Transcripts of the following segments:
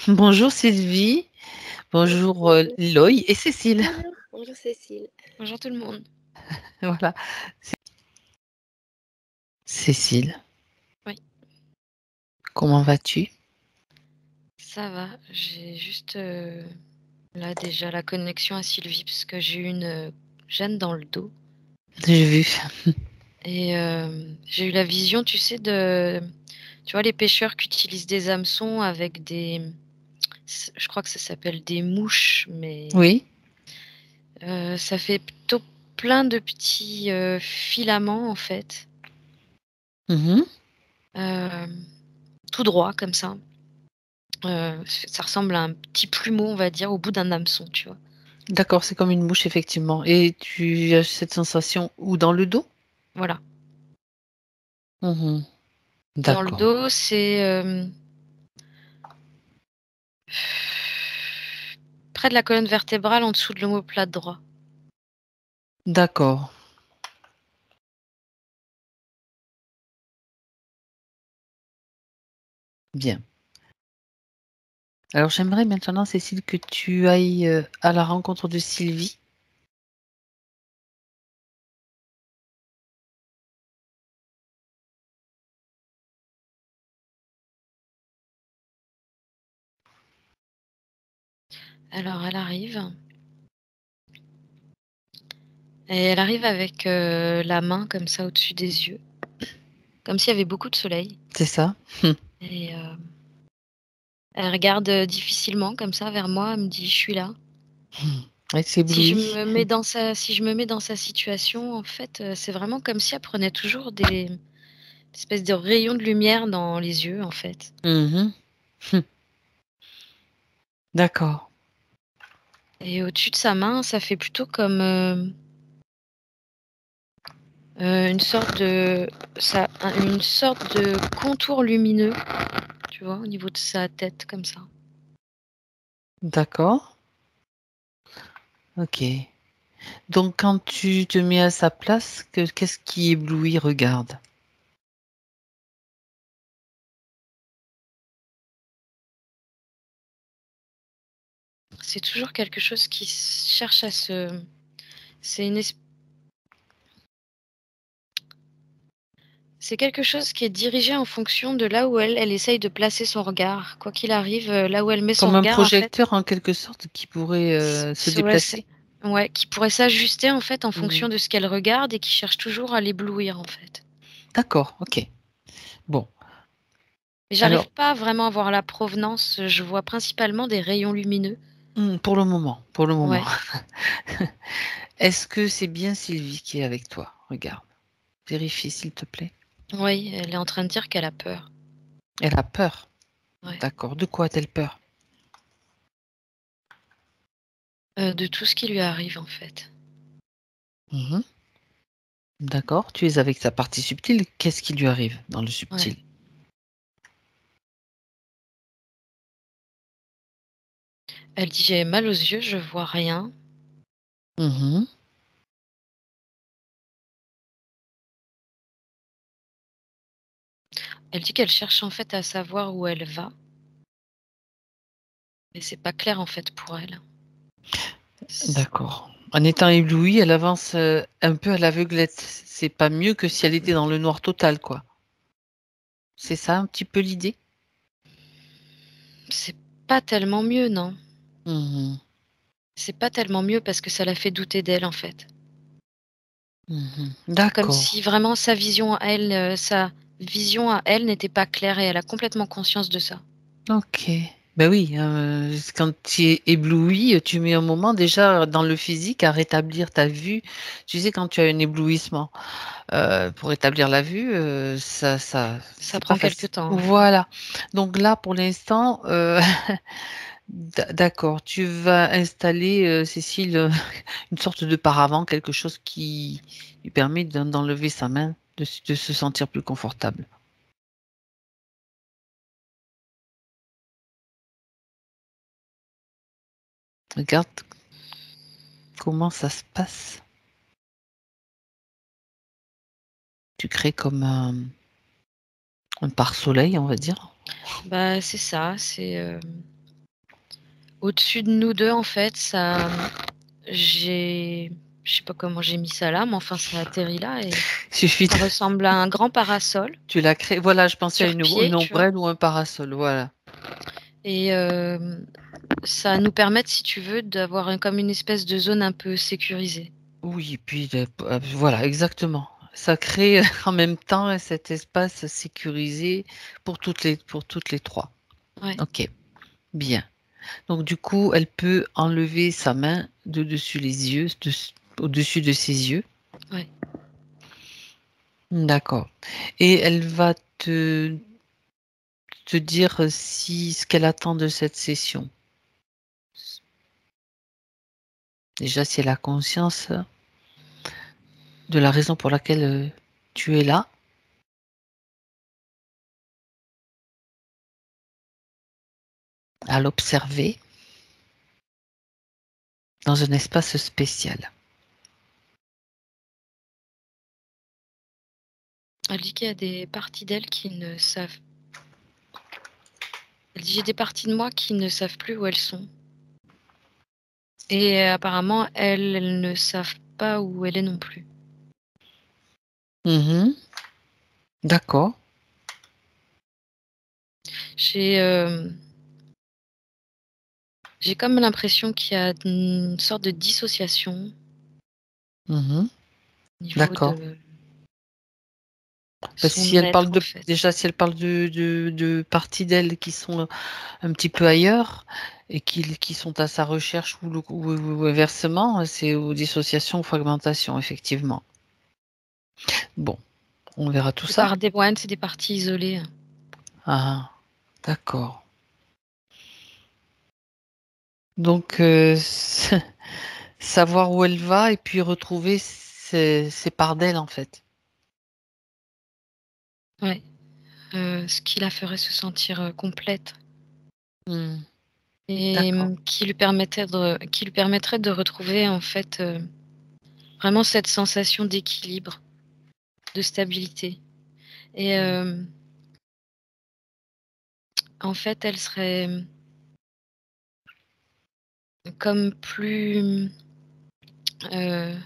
Bonjour Sylvie, bonjour Bonjour. Loïc et Cécile. Bonjour. Bonjour Cécile. Bonjour tout le monde. Voilà, Cécile, Oui, comment vas-tu? ça va. J'ai juste là déjà la connexion à Sylvie parce que j'ai eu une gêne dans le dos J'ai vu. et j'ai eu la vision, tu sais, tu vois les pêcheurs qui utilisent des hameçons avec je crois que ça s'appelle des mouches, mais Oui. ça fait plutôt plein de petits filaments en fait, Mhm. euh, tout droit comme ça. Ça ressemble à un petit plumeau, on va dire, au bout d'un hameçon, tu vois? D'accord, c'est comme une mouche effectivement. Et tu as cette sensation où dans le dos? Voilà. Mhm. Dans le D'accord, dos, c'est, près de la colonne vertébrale, en dessous de l'omoplate droit. d'accord, bien. Alors j'aimerais maintenant, Cécile, que tu ailles à la rencontre de Sylvie. Alors elle arrive et elle arrive avec, la main comme ça au-dessus des yeux, comme s'il y avait beaucoup de soleil C'est ça? et elle regarde, difficilement comme ça vers moi, elle me dit: «Je suis là». Elle s'éblouit. Si je me mets dans sa situation, en fait, c'est vraiment comme si elle prenait toujours des espèces de rayons de lumière dans les yeux, en fait. Mhm. D'accord. Et au-dessus de sa main, ça fait plutôt comme, une sorte de contour lumineux, tu vois? Au niveau de sa tête comme ça. D'accord. Ok. Donc quand tu te mets à sa place, qu'est-ce qui éblouit, regarde. C'est toujours quelque chose qui cherche à se c'est une es c'est quelque chose qui est dirigé en fonction de là où elle essaye de placer son regard. Quoi qu'il arrive, là où elle met son Comme un regard, en fait, projecteur en quelque sorte qui pourrait se ouais, c'est déplacer. ouais, qui pourrait s'ajuster, en fait, en Mhm. fonction de ce qu'elle regarde et qui cherche toujours à l'éblouir, en fait. D'accord, ok. Bon, Mais alors, j'arrive pas vraiment à voir la provenance, je vois principalement des rayons lumineux. pour le moment, pour le moment. Ouais, Est-ce que c'est bien Sylvie qui est avec toi? Regarde, vérifie s'il te plaît. oui, elle est en train de dire qu'elle a peur. Elle a peur. Ouais, D'accord. De quoi a-t-elle peur? de tout ce qui lui arrive, en fait. Mhm. D'accord. Tu es avec sa partie subtile. Qu'est-ce qui lui arrive dans le Ouais. subtil? Elle dit: «J'ai mal aux yeux, je vois rien». Mhm. Elle dit qu'elle cherche, en fait, à savoir où elle va, mais c'est pas clair, en fait, pour elle. C D'accord. En étant éblouie, elle avance un peu à l'aveuglette. C'est pas mieux que si elle était dans le noir total, quoi. C'est ça un petit peu l'idée? c'est pas tellement mieux, non. Mhm. C'est pas tellement mieux parce que ça la fait douter d'elle, en fait. Mhm. Comme D'accord. si vraiment sa vision à elle n'était pas claire et elle a complètement conscience de ça. Ok. Ben oui, quand tu es ébloui, tu mets un moment déjà dans le physique à rétablir ta vue. Tu sais, quand tu as un éblouissement, pour rétablir la vue, Ça c'est pas prend quelque facile. temps, ouais. Voilà. Donc là, pour l'instant, d'accord, tu vas installer, Cécile, une sorte de paravent, quelque chose qui lui permet d'enlever sa main, de se sentir plus confortable. Regarde comment ça se passe. Tu crées comme un pare-soleil, on va dire. Bah, c'est ça, Au-dessus de nous deux, en fait, ça, je sais pas comment j'ai mis ça là, mais enfin, ça atterrit là et Suffit ça ressemble à un grand parasol tu l'as créé voilà, je pensais à sur une pied, tu vois. ombrelle ou un parasol, voilà. Et ça nous permet, si tu veux, d'avoir comme une espèce de zone un peu sécurisée. Oui et puis voilà, exactement. Ça crée en même temps cet espace sécurisé pour toutes les 3. Ouais. OK, bien. Donc du coup, elle peut enlever sa main de dessus les yeux, au-dessus de ses yeux. Ouais. D'accord. Et elle va te dire si ce qu'elle attend de cette session. Déjà, si elle a conscience de la raison pour laquelle tu es là. À l'observer dans un espace spécial. Elle dit qu'il y a des parties d'elle qui ne savent. Elle dit j'ai des parties de moi qui ne savent plus où elles sont. Et apparemment, elles ne savent pas où elle est non plus. Mmh. D'accord. J'ai j'ai comme l'impression qu'il y a une sorte de dissociation Mmh. au niveau D'accord. de Si son elle parle être, en de fait. déjà, si elle parle de parties d'elle qui sont un petit peu ailleurs et qui sont à sa recherche ou inversement, c'est ou dissociation ou fragmentation, effectivement. Bon, on verra tout ça. Ouais, c'est des parties isolées. Ah, d'accord. Donc, savoir où elle va et puis retrouver ses parts d'elle, en fait. Ouais. Ce qui la ferait se sentir complète Mmh. et D'accord. qui lui permettrait de retrouver, en fait, vraiment cette sensation d'équilibre, de stabilité. Et Mmh. en fait, elle serait comme plus, heu,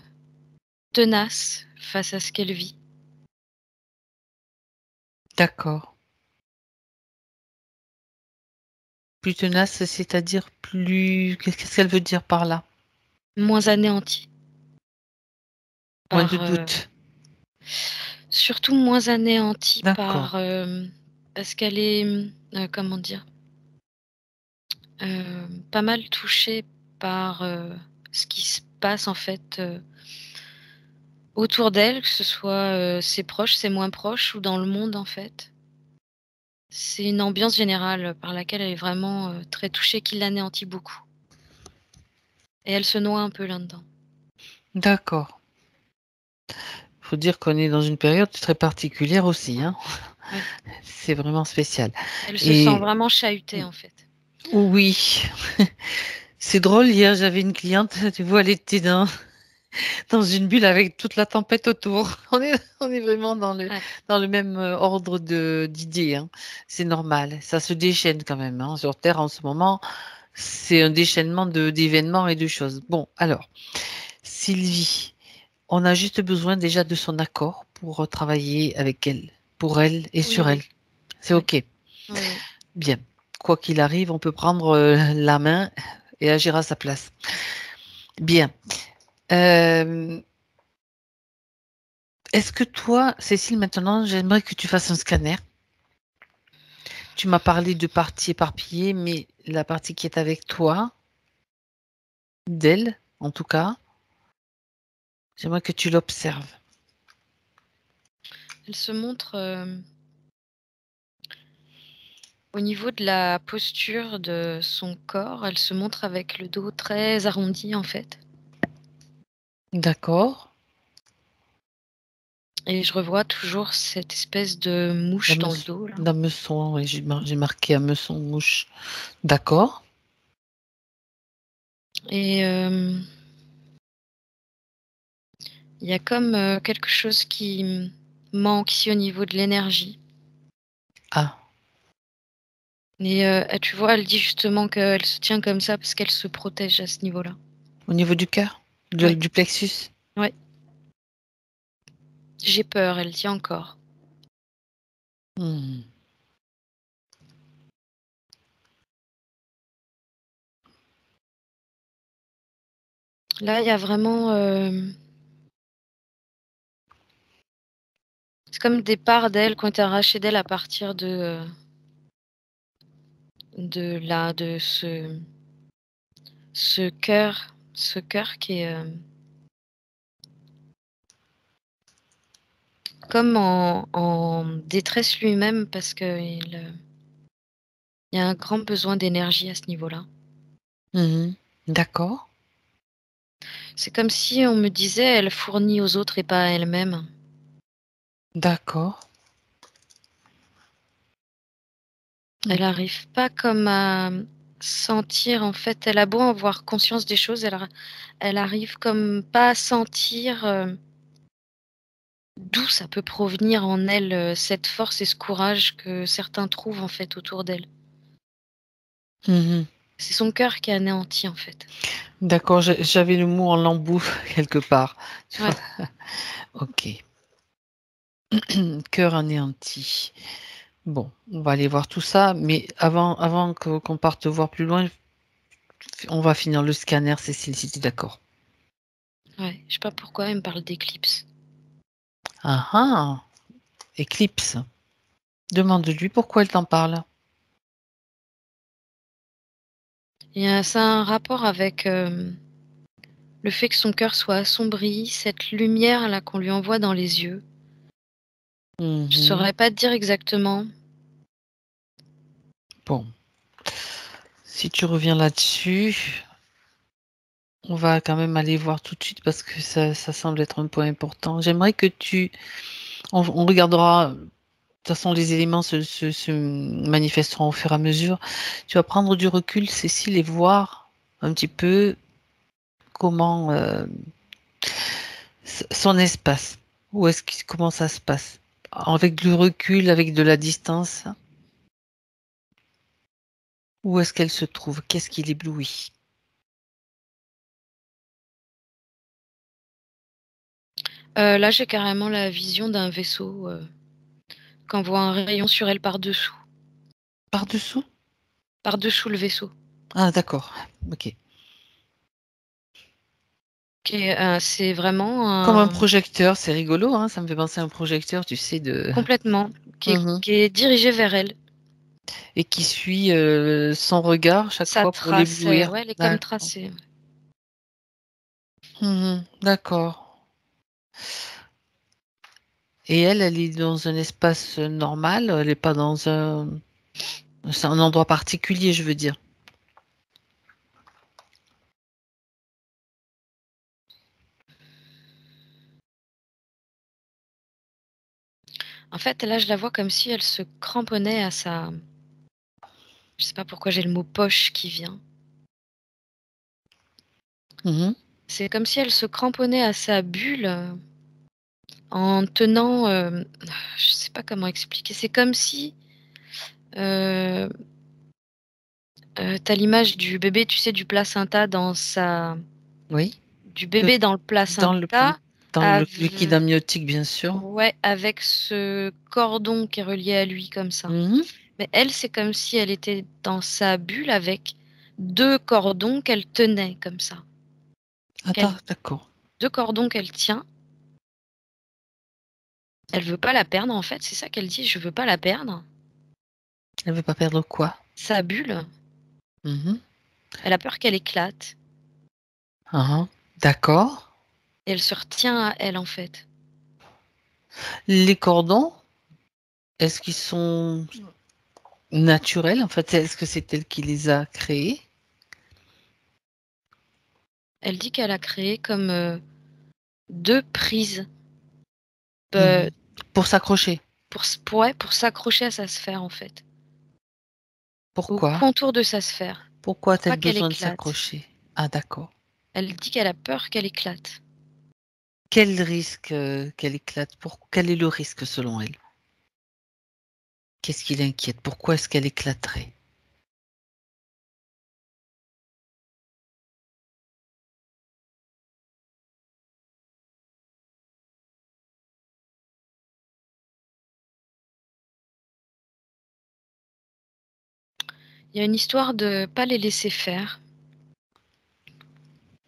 tenace face à ce qu'elle vit. D'accord. Plus tenace, c'est-à-dire plus qu'est-ce qu'elle veut dire par là? Moins anéantie Moins de par, doute. surtout moins anéantie D'accord. par, parce qu'elle est, comment dire? Pas mal touchée par, ce qui se passe en fait, autour d'elle, que ce soit, ses proches, ses moins proches ou dans le monde en fait. C'est une ambiance générale par laquelle elle est vraiment, très touchée, qui l'anéantit beaucoup et elle se noie un peu là-dedans. D'accord. Faut dire qu'on est dans une période très particulière aussi, hein. Ouais. C'est vraiment spécial Elle se sent et vraiment chahutée en fait. oui, c'est drôle, hier, j'avais une cliente, tu vois, elle était dans une bulle avec toute la tempête autour. On est vraiment Ouais, dans le même, ordre d'idées, hein. C'est normal, ça se déchaîne quand même, hein. Sur terre, en ce moment, c'est un déchaînement d'événements et de choses. Bon, alors, Sylvie, on a juste besoin déjà de son accord pour travailler avec elle, pour elle et oui, sur elle. oui, C'est oui, OK. oui, oui. Bien. Quoi qu'il arrive, on peut prendre la main et agir à sa place. Bien. Euh, Est-ce que toi, Cécile, maintenant, j'aimerais que tu fasses un scanner. Tu m'as parlé de parties éparpillées, mais la partie qui est avec toi, d'elle, en tout cas, j'aimerais que tu l'observes. Elle se montre, au niveau de la posture de son corps, elle se montre avec le dos très arrondi en fait. D'accord. Et je revois toujours cette espèce de mouche dans le dos là. D'hameçon, oui, j'ai marqué hameçon, mouche. D'accord. Et il y a comme, quelque chose qui manque ici au niveau de l'énergie. Ah, Et tu vois, elle dit justement qu'elle se tient comme ça parce qu'elle se protège à ce niveau-là. Au niveau du cœur, Ouais. du plexus. Ouais. J'ai peur, elle dit encore. Hmm. Là, il y a vraiment... c'est comme des parts d'elle qui ont été arrachées d'elle à partir de ce cœur qui est comme en détresse lui-même parce qu'il y a un grand besoin d'énergie à ce niveau-là. Mhm. D'accord. C'est comme si on me disait elle fournit aux autres et pas à elle-même. D'accord. Elle n'arrive pas comme à sentir, en fait, elle a beau avoir conscience des choses, elle arrive comme pas à sentir d'où ça peut provenir en elle, cette force et ce courage que certains trouvent en fait autour d'elle. Mhm. C'est son cœur qui est anéanti en fait. D'accord, j'avais le mot en lambeau quelque part. Tu Ouais. vois. Ok. Cœur anéanti. Bon, on va aller voir tout ça, mais avant qu'on parte voir plus loin, on va finir le scanner, Cécile, si tu es d'accord. Ouais, je sais pas pourquoi elle me parle d'éclipse. Ah ah, éclipse. Demande-lui pourquoi elle t'en parle. Ça a un rapport avec le fait que son cœur soit assombri, cette lumière là qu'on lui envoie dans les yeux. Je Mhm. saurais pas te dire exactement. Bon, si tu reviens là-dessus, on va quand même aller voir tout de suite parce que ça semble être un point important. J'aimerais que on regardera. De toute façon, les éléments se manifesteront au fur et à mesure. Tu vas prendre du recul, Cécile, et voir un petit peu comment son espace, comment ça se passe. Avec du recul, avec de la distance, où est-ce qu'elle se trouve? Qu'est-ce qui l'éblouit? Là, j'ai carrément la vision d'un vaisseau qu'on voit un rayon sur elle par-dessous. Par-dessous? Par-dessous le vaisseau. Ah, d'accord. Ok. C'est vraiment Comme un un projecteur, c'est rigolo, hein, ça me fait penser à un projecteur, tu sais, de... complètement, Mhm. qui est dirigé vers elle. Et qui suit son regard chaque Ça fois pour trace, l'éblouir. ouais, elle est comme D'accord. tracée. Mhm. D'accord. Et elle est dans un espace normal, elle n'est pas dans c'est un endroit particulier, je veux dire. En fait, là, je la vois comme si elle se cramponnait à sa je sais pas pourquoi j'ai le mot poche qui vient. Mhm. C'est comme si elle se cramponnait à sa bulle, en tenant, je sais pas comment expliquer. C'est comme si, heu tu l'image du bébé, tu sais, du placenta dans sa Oui. du Le- bébé dans le Dans placenta dans le av liquide amniotique, bien sûr. ouais, avec ce cordon qui est relié à lui comme ça. Mhm. Mais elle, c'est comme si elle était dans sa bulle avec 2 cordons qu'elle tenait comme ça. Qu'elle D'accord. 2 cordons qu'elle tient. Elle veut pas la perdre en fait, c'est ça qu'elle dit: «Je veux pas la perdre». Elle veut pas perdre quoi? Sa bulle, Mhm. elle a peur qu'elle éclate Ah, d'accord. et elle se retient à elle en fait. Les cordons, est-ce qu'ils sont naturels? En fait, est-ce que c'est elle qui les a créés? Elle dit qu'elle a créé comme, 2 prises, Mhm. heu, Pour s'accrocher. pour s'accrocher à sa sphère en fait, au Pourquoi? contour de sa sphère, Pourquoi pour pas a-t-elle qu'elle besoin de éclate. s'accrocher? Ah, d'accord. Elle dit qu'elle a peur qu'elle éclate. Quel risque qu'elle éclate? Quel est le risque selon elle? Qu'est-ce qui l'inquiète? Pourquoi est-ce qu'elle éclaterait? Il y a une histoire de pas les laisser faire.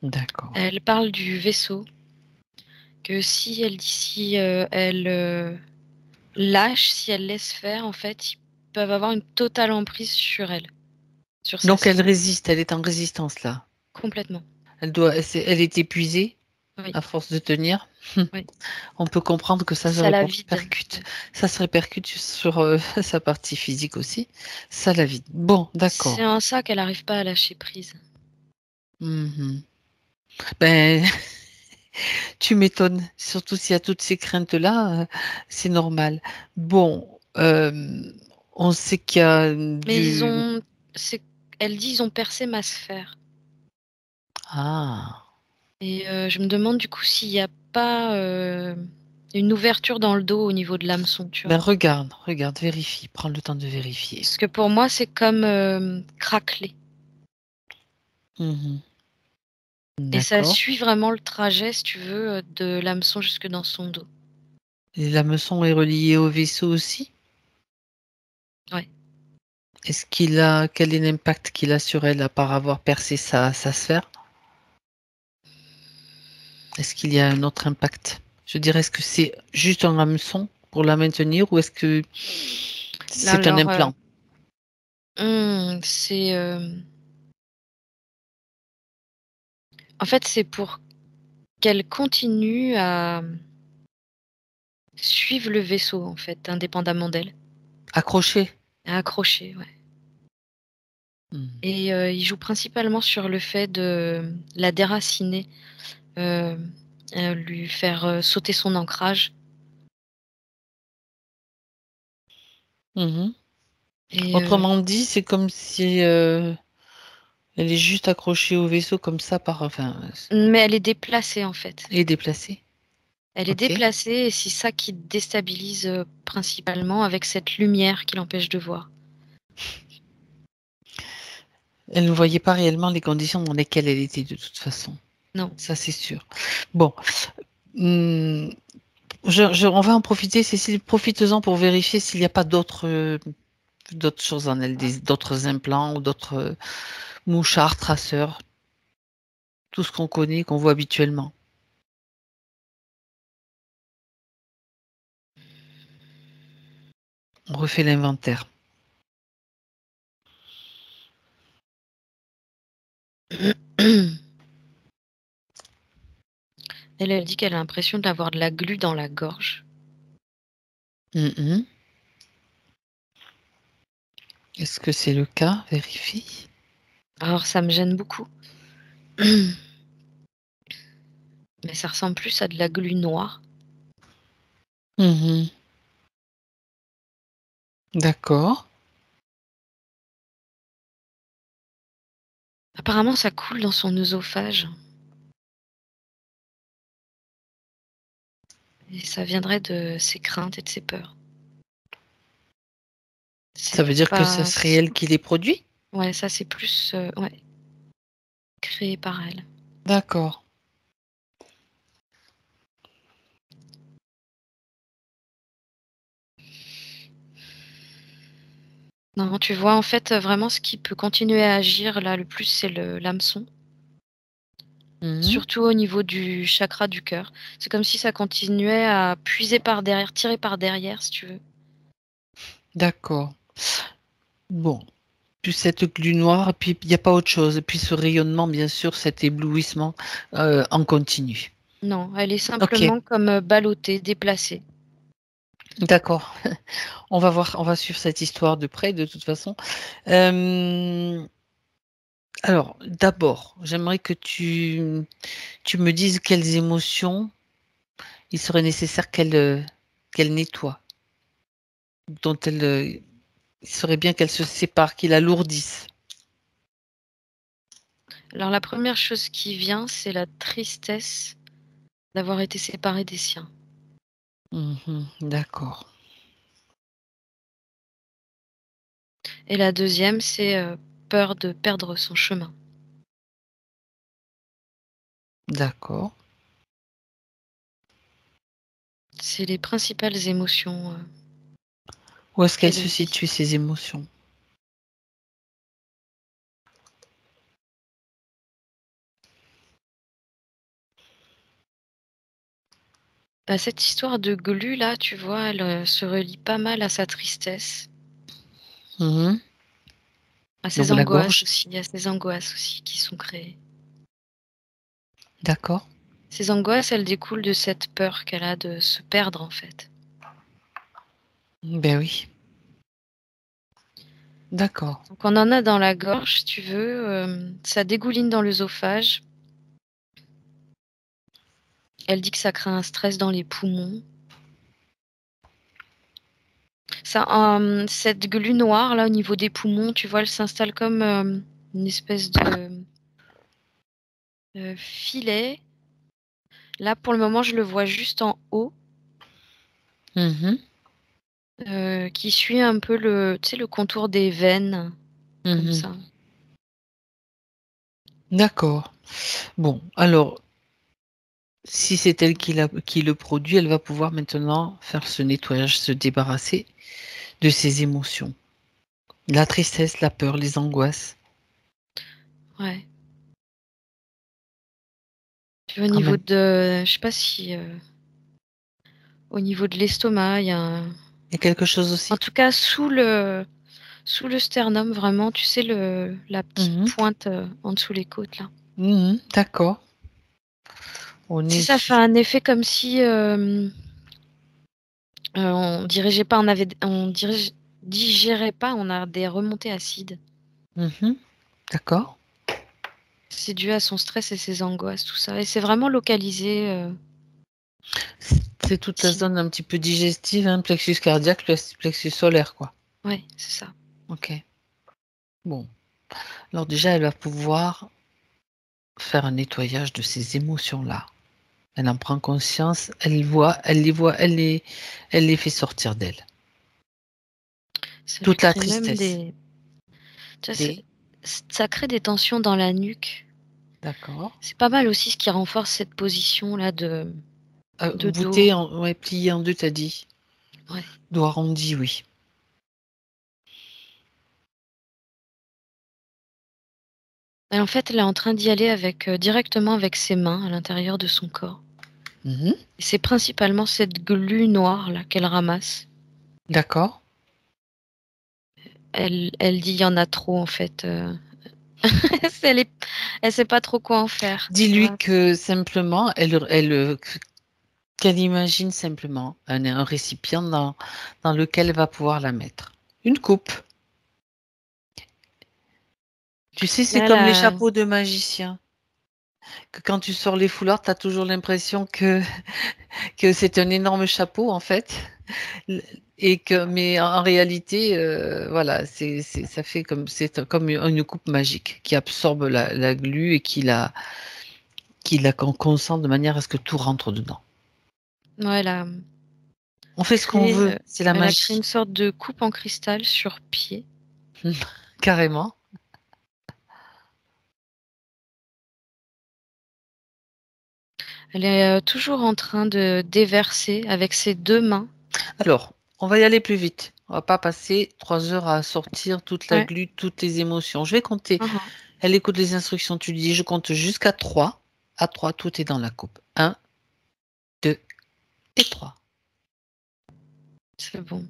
D'accord. Elle parle du vaisseau, que si elle dit si, elle, lâche, si elle laisse faire, en fait, ils peuvent avoir une totale emprise sur elle, sur sa Donc elle cible, résiste, elle est en résistance là. complètement. Elle est épuisée Oui, à force de tenir. oui. On peut comprendre que ça se Ça la vide. répercute. Ouais. Ça se répercute sur sa partie physique aussi. Ça la vide. Bon, C'est d'accord. en ça qu'elle arrive pas à lâcher prise. Mhm. Ben, tu m'étonnes. Surtout s'il y a toutes ces craintes-là, c'est normal. Bon, on sait qu'il y a Mais du... c'est elle dit: «Ils ont percé ma sphère» Ah, et je me demande du coup s'il y a pas, une ouverture dans le dos au niveau de l'hameçon, tu ben vois? regarde, regarde, vérifie. Prends le temps de vérifier. Parce que pour moi, c'est comme, craquelé Mhm. et ça D'accord. suit vraiment le trajet, si tu veux, de l'hameçon jusque dans son dos. Et l'hameçon est relié au vaisseau aussi? Ouais. Quel est l'impact qu'il a sur elle à part avoir percé sa sphère? Est-ce qu'il y a un autre impact? Je dirais, est-ce que c'est juste un hameçon pour la maintenir ou est-ce que c'est un Alors, implant? c'est, en fait, c'est pour qu'elle continue à suivre le vaisseau, en fait, indépendamment d'elle, Accroché? à accrocher, ouais Hmm. et il joue principalement sur le fait de la déraciner, heu lui faire, sauter son ancrage Mhm. et Autrement dit, c'est comme si elle est juste accrochée au vaisseau comme ça enfin, mais elle est déplacée, en fait. et déplacée. Elle est Ok. déplacée et c'est ça qui déstabilise, principalement avec cette lumière qui l'empêche de voir. Elle ne voyait pas réellement les conditions dans lesquelles elle était de toute façon. Non. Ça, c'est sûr. Bon. Hmm, on va en profiter, Cécile, profites-en pour vérifier s'il n'y a pas d'autres choses en elle, d'autres implants ou d'autres mouchards, traceurs, tout ce qu'on connaît, qu'on voit habituellement. On refait l'inventaire. Elle dit qu'elle a l'impression d'avoir de la glu dans la gorge. Mhm. Est-ce que c'est le cas? Vérifie. Alors ça me gêne beaucoup, mais ça ressemble plus à de la glu noire. Mhm. D'accord. Apparemment ça coule dans son œsophage et ça viendrait de ses craintes et de ses peurs. Ça C'est veut dire que ça pas serait elle qui les produit? ouais, ça c'est plus, ouais, créé par elle. D'accord. Non, tu vois, en fait, vraiment ce qui peut continuer à agir là le plus, c'est le l'hameçon, Mhm. surtout au niveau du chakra du cœur. C'est comme si ça continuait à puiser par derrière, tirer par derrière, si tu veux. D'accord. Bon. Puis cette glu noire, et puis il n'y a pas autre chose. Et puis ce rayonnement, bien sûr, cet éblouissement en continu. Non, elle est Ok, simplement comme, ballottée, déplacée. d'accord. On va voir, on va suivre cette histoire de près, de toute façon. Euh, alors, d'abord, j'aimerais que tu me dises quelles émotions il serait nécessaire qu'elle nettoie, dont il serait bien qu'elle se sépare, qu'il alourdisse. Alors la première chose qui vient, c'est la tristesse d'avoir été séparée des siens Mhm, d'accord, et la deuxième, c'est, peur de perdre son chemin. d'accord. C'est les principales émotions, Où est-ce qu'elle qu'elle se vit. situe, ces émotions? Bah, cette histoire de glu là, tu vois, elle, se relie pas mal à sa tristesse, Mmh. à Donc ses la angoisses gorge, aussi, à ses angoisses aussi qui sont créées. d'accord. Ces angoisses, elles découlent de cette peur qu'elle a de se perdre, en fait. Ben oui, d'accord. Donc on en a dans la gorge, si tu veux, ça dégouline dans l'œsophage. Elle dit que ça crée un stress dans les poumons. Ça, cette glu noire là, au niveau des poumons, tu vois, elle s'installe comme, une espèce de, filet. Là, pour le moment, je le vois juste en haut, Mmh. qui suit un peu le tu sais, le contour des veines, comme Mmh. ça. D'accord. Bon, alors, si c'est elle qui le produit, elle va pouvoir maintenant faire ce nettoyage, se débarrasser de ses émotions. La tristesse, la peur, les angoisses, Ouais. Puis au quand niveau même. de je sais pas si, au niveau de l'estomac, il y a un Il y a quelque chose en aussi? tout cas sous le sternum vraiment, tu sais la petite Mmh. pointe, en dessous les côtes là. Mmh. D'accord. On Tu sais, est ça fait su un effet comme si, on digérait pas, on a des remontées acides. Mmh. D'accord. C'est dû à son stress et ses angoisses, tout ça et c'est vraiment localisé, C'est toute la ici. zone un petit peu digestive, hein, plexus cardiaque, plexus solaire, quoi. Ouais, c'est ça. OK. Bon, alors déjà, elle va pouvoir faire un nettoyage de ces émotions-là. Elle en prend conscience, elle les fait sortir d'elle. Ça lui Toute la crée même tristesse. des tu vois, Des ça crée des tensions dans la nuque. D'accord. C'est pas mal aussi ce qui renforce cette position-là de dos. Voûtée en ouais, pliée en 2, tu as dit? Ouais Dos arrondi, oui. et en fait, elle est en train d'y aller avec, directement avec ses mains à l'intérieur de son corps Mmh. et c'est principalement cette glu noire là qu'elle ramasse. D'accord. Elle dit: «Il y en a trop en fait», elle sait pas trop quoi en faire, tu Dis-lui vois? que simplement, qu'elle imagine simplement un récipient dans lequel elle va pouvoir la mettre. Une coupe. Tu sais, c'est Là, comme les la chapeaux de magicien, que quand tu sors les foulards, tu as toujours l'impression que c'est un énorme chapeau en fait, l et que mais en réalité, voilà, ça fait comme une coupe magique qui absorbe la glu et qui la concentre de manière à ce que tout rentre dedans. ouais, On fait ce qu'on veut, c'est la elle a créé magie. une sorte de coupe en cristal sur pied. Carrément. Elle est, toujours en train de déverser avec ses 2 mains. Alors, on va y aller plus vite. On va pas passer 3 heures à sortir toute la Ouais. glu, toutes les émotions. Je vais compter. Mmh mh. Elle écoute les instructions, tu lui dis: «Je compte jusqu'à 3. À 3, tout est dans la coupe. 1, 2 et 3». C'est bon.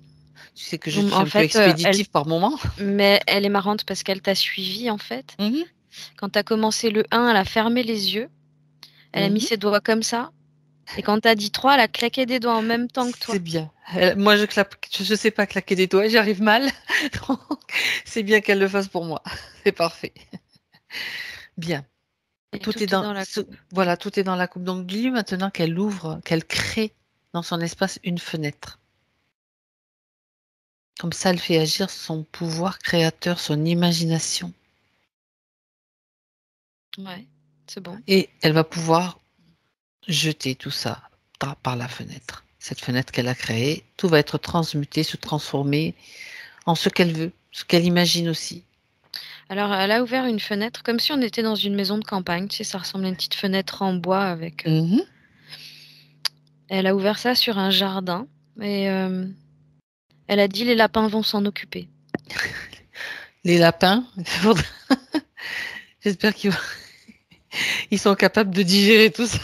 Tu sais que je Mmh, suis en un peu fait, expéditive par moment. elle est marrante parce qu'elle t'a suivi en fait. Mmh mh. Quand tu as commencé le 1, elle a fermé les yeux, elle a mis Mmh. ses doigts comme ça et quand tu as dit 3, elle a claqué des doigts en même temps que C'est toi. bien. Moi je sais pas claquer des doigts, j'y arrive mal, donc c'est bien qu'elle le fasse pour moi. C'est parfait. Bien. Et Tout tout est est dans dans la ce coupe. Voilà, tout est dans la coupe. Donc dis-lui maintenant qu'elle ouvre, qu'elle crée dans son espace une fenêtre. Comme ça, elle fait agir son pouvoir créateur, son imagination Ouais, c'est bon. et elle va pouvoir jeter tout ça par la fenêtre. Cette fenêtre qu'elle a créée, tout va être transmuté, se transformer en ce qu'elle veut, ce qu'elle imagine aussi. Alors elle a ouvert une fenêtre comme si on était dans une maison de campagne, tu sais, ça ressemble à une petite fenêtre en bois avec, Mmh. elle a ouvert ça sur un jardin et elle a dit: «Les lapins vont s'en occuper». Les lapins, j'espère qu'ils sont capables de digérer tout ça.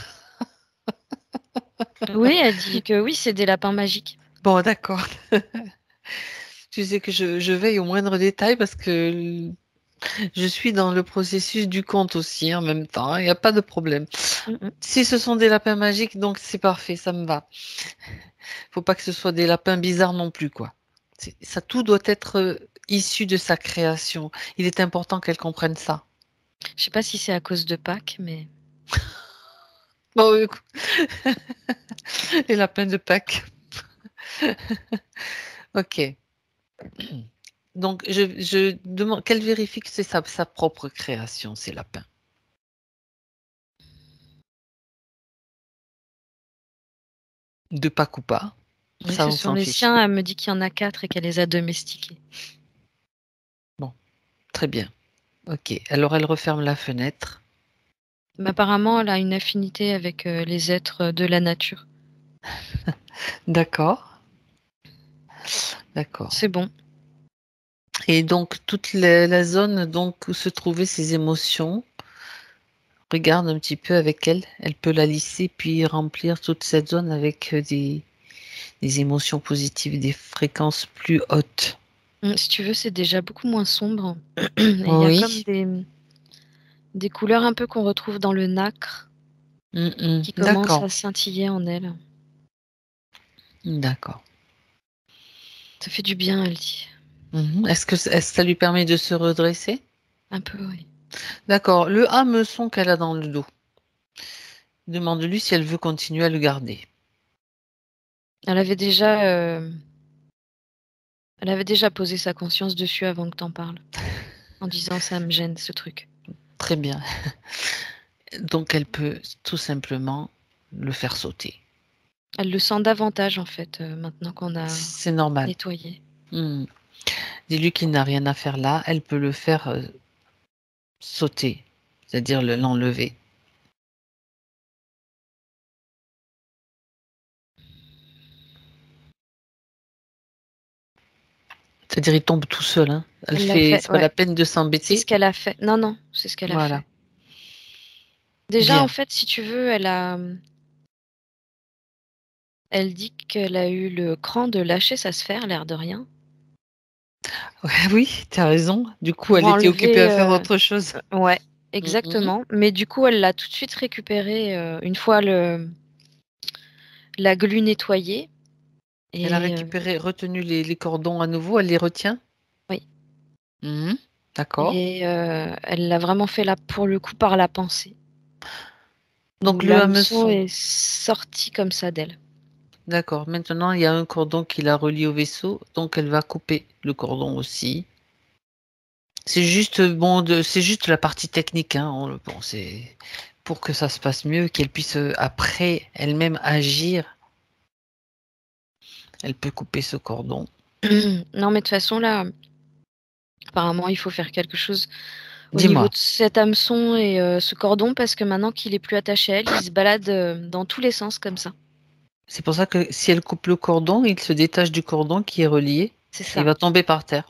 Oui, elle dit que oui, c'est des lapins magiques. Bon, d'accord. Tu sais que je veille au moindre détail parce que je suis dans le processus du conte aussi en même temps. Il n'y a pas de problème. Mm, mm. Si ce sont des lapins magiques, donc c'est parfait, ça me va. Faut pas que ce soit des lapins bizarres non plus, quoi. Ça, tout doit être issu de sa création. Il est important qu'elle comprenne ça. Je sais pas si c'est à cause de Pâques, mais Bon, écoute, les lapins de Pâques. Ok. Donc, je demande qu'elle vérifie que c'est sa propre création, ces lapins. De Pâques ou pas, oui, ça, ce on sont s'en les fiche. siens. Elle me dit qu'il y en a 4 et qu'elle les a domestiqués. Bon, très bien. Ok. Alors, elle referme la fenêtre. Mais apparemment, elle a une affinité avec les êtres de la nature. D'accord. D'accord. C'est bon. Et donc, toute la zone donc, où se trouvaient ces émotions, regarde un petit peu avec elle. Elle peut la lisser puis remplir toute cette zone avec des émotions positives, des fréquences plus hautes. Si tu veux, c'est déjà beaucoup moins sombre. Et il y a comme Oui. des couleurs un peu qu'on retrouve dans le nacre qui commencent D'accord. à scintiller en elle. D'accord. Ça fait du bien, elle dit. Est-ce que ça lui permet de se redresser? Un peu, oui. D'accord. Le hameçon qu'elle a dans le dos. Demande-lui si elle veut continuer à le garder. Elle avait déjà, elle avait déjà posé sa conscience dessus avant que t'en parles, en disant ça me gêne ce truc. Très bien. Donc elle peut tout simplement le faire sauter. Elle le sent davantage en fait maintenant qu'on a C'est normal. nettoyé. Hmm. Dis-lui qu'il n'a rien à faire là. Elle peut le faire sauter, c'est-à-dire l'enlever. C'est-à-dire il tombe tout seul. Hein. Elle Elle l'a fait, fait, c'est pas ouais. la peine de C'est ce s'embêter. qu'elle a fait. Non, non, c'est ce qu'elle a Voilà. fait. Déjà, en Bien. fait, si tu veux, elle dit qu'elle a eu le cran de lâcher sa sphère, l'air de rien, Ouais, oui, tu as raison. Du coup, pour elle était occupée enlever. à faire autre chose. Ouais, Mhm. exactement. Mais du coup, elle l'a tout de suite récupéré une fois la glu nettoyée. Elle a Et récupéré, retenu les cordons à nouveau. Elle les retient. oui. Mhm. D'accord. Et elle l'a vraiment fait là pour le coup par la pensée, où Donc le l'hameçon hameçon. est sorti comme ça d'elle. D'accord. Maintenant, il y a un cordon qui la relie au vaisseau, donc elle va couper le cordon aussi. C'est juste bon, c'est juste la partie technique, hein. Bon, c'est pour que ça se passe mieux, qu'elle puisse après elle-même agir. Elle peut couper ce cordon. Non, mais de toute façon, là, apparemment, il faut faire quelque chose au niveau Dis-moi, de cet hameçon et ce cordon, parce que maintenant qu'il est plus attaché à elle, il se balade dans tous les sens comme ça. c'est pour ça que si elle coupe le cordon, il se détache du cordon qui est relié. C'est Il ça. va tomber par terre.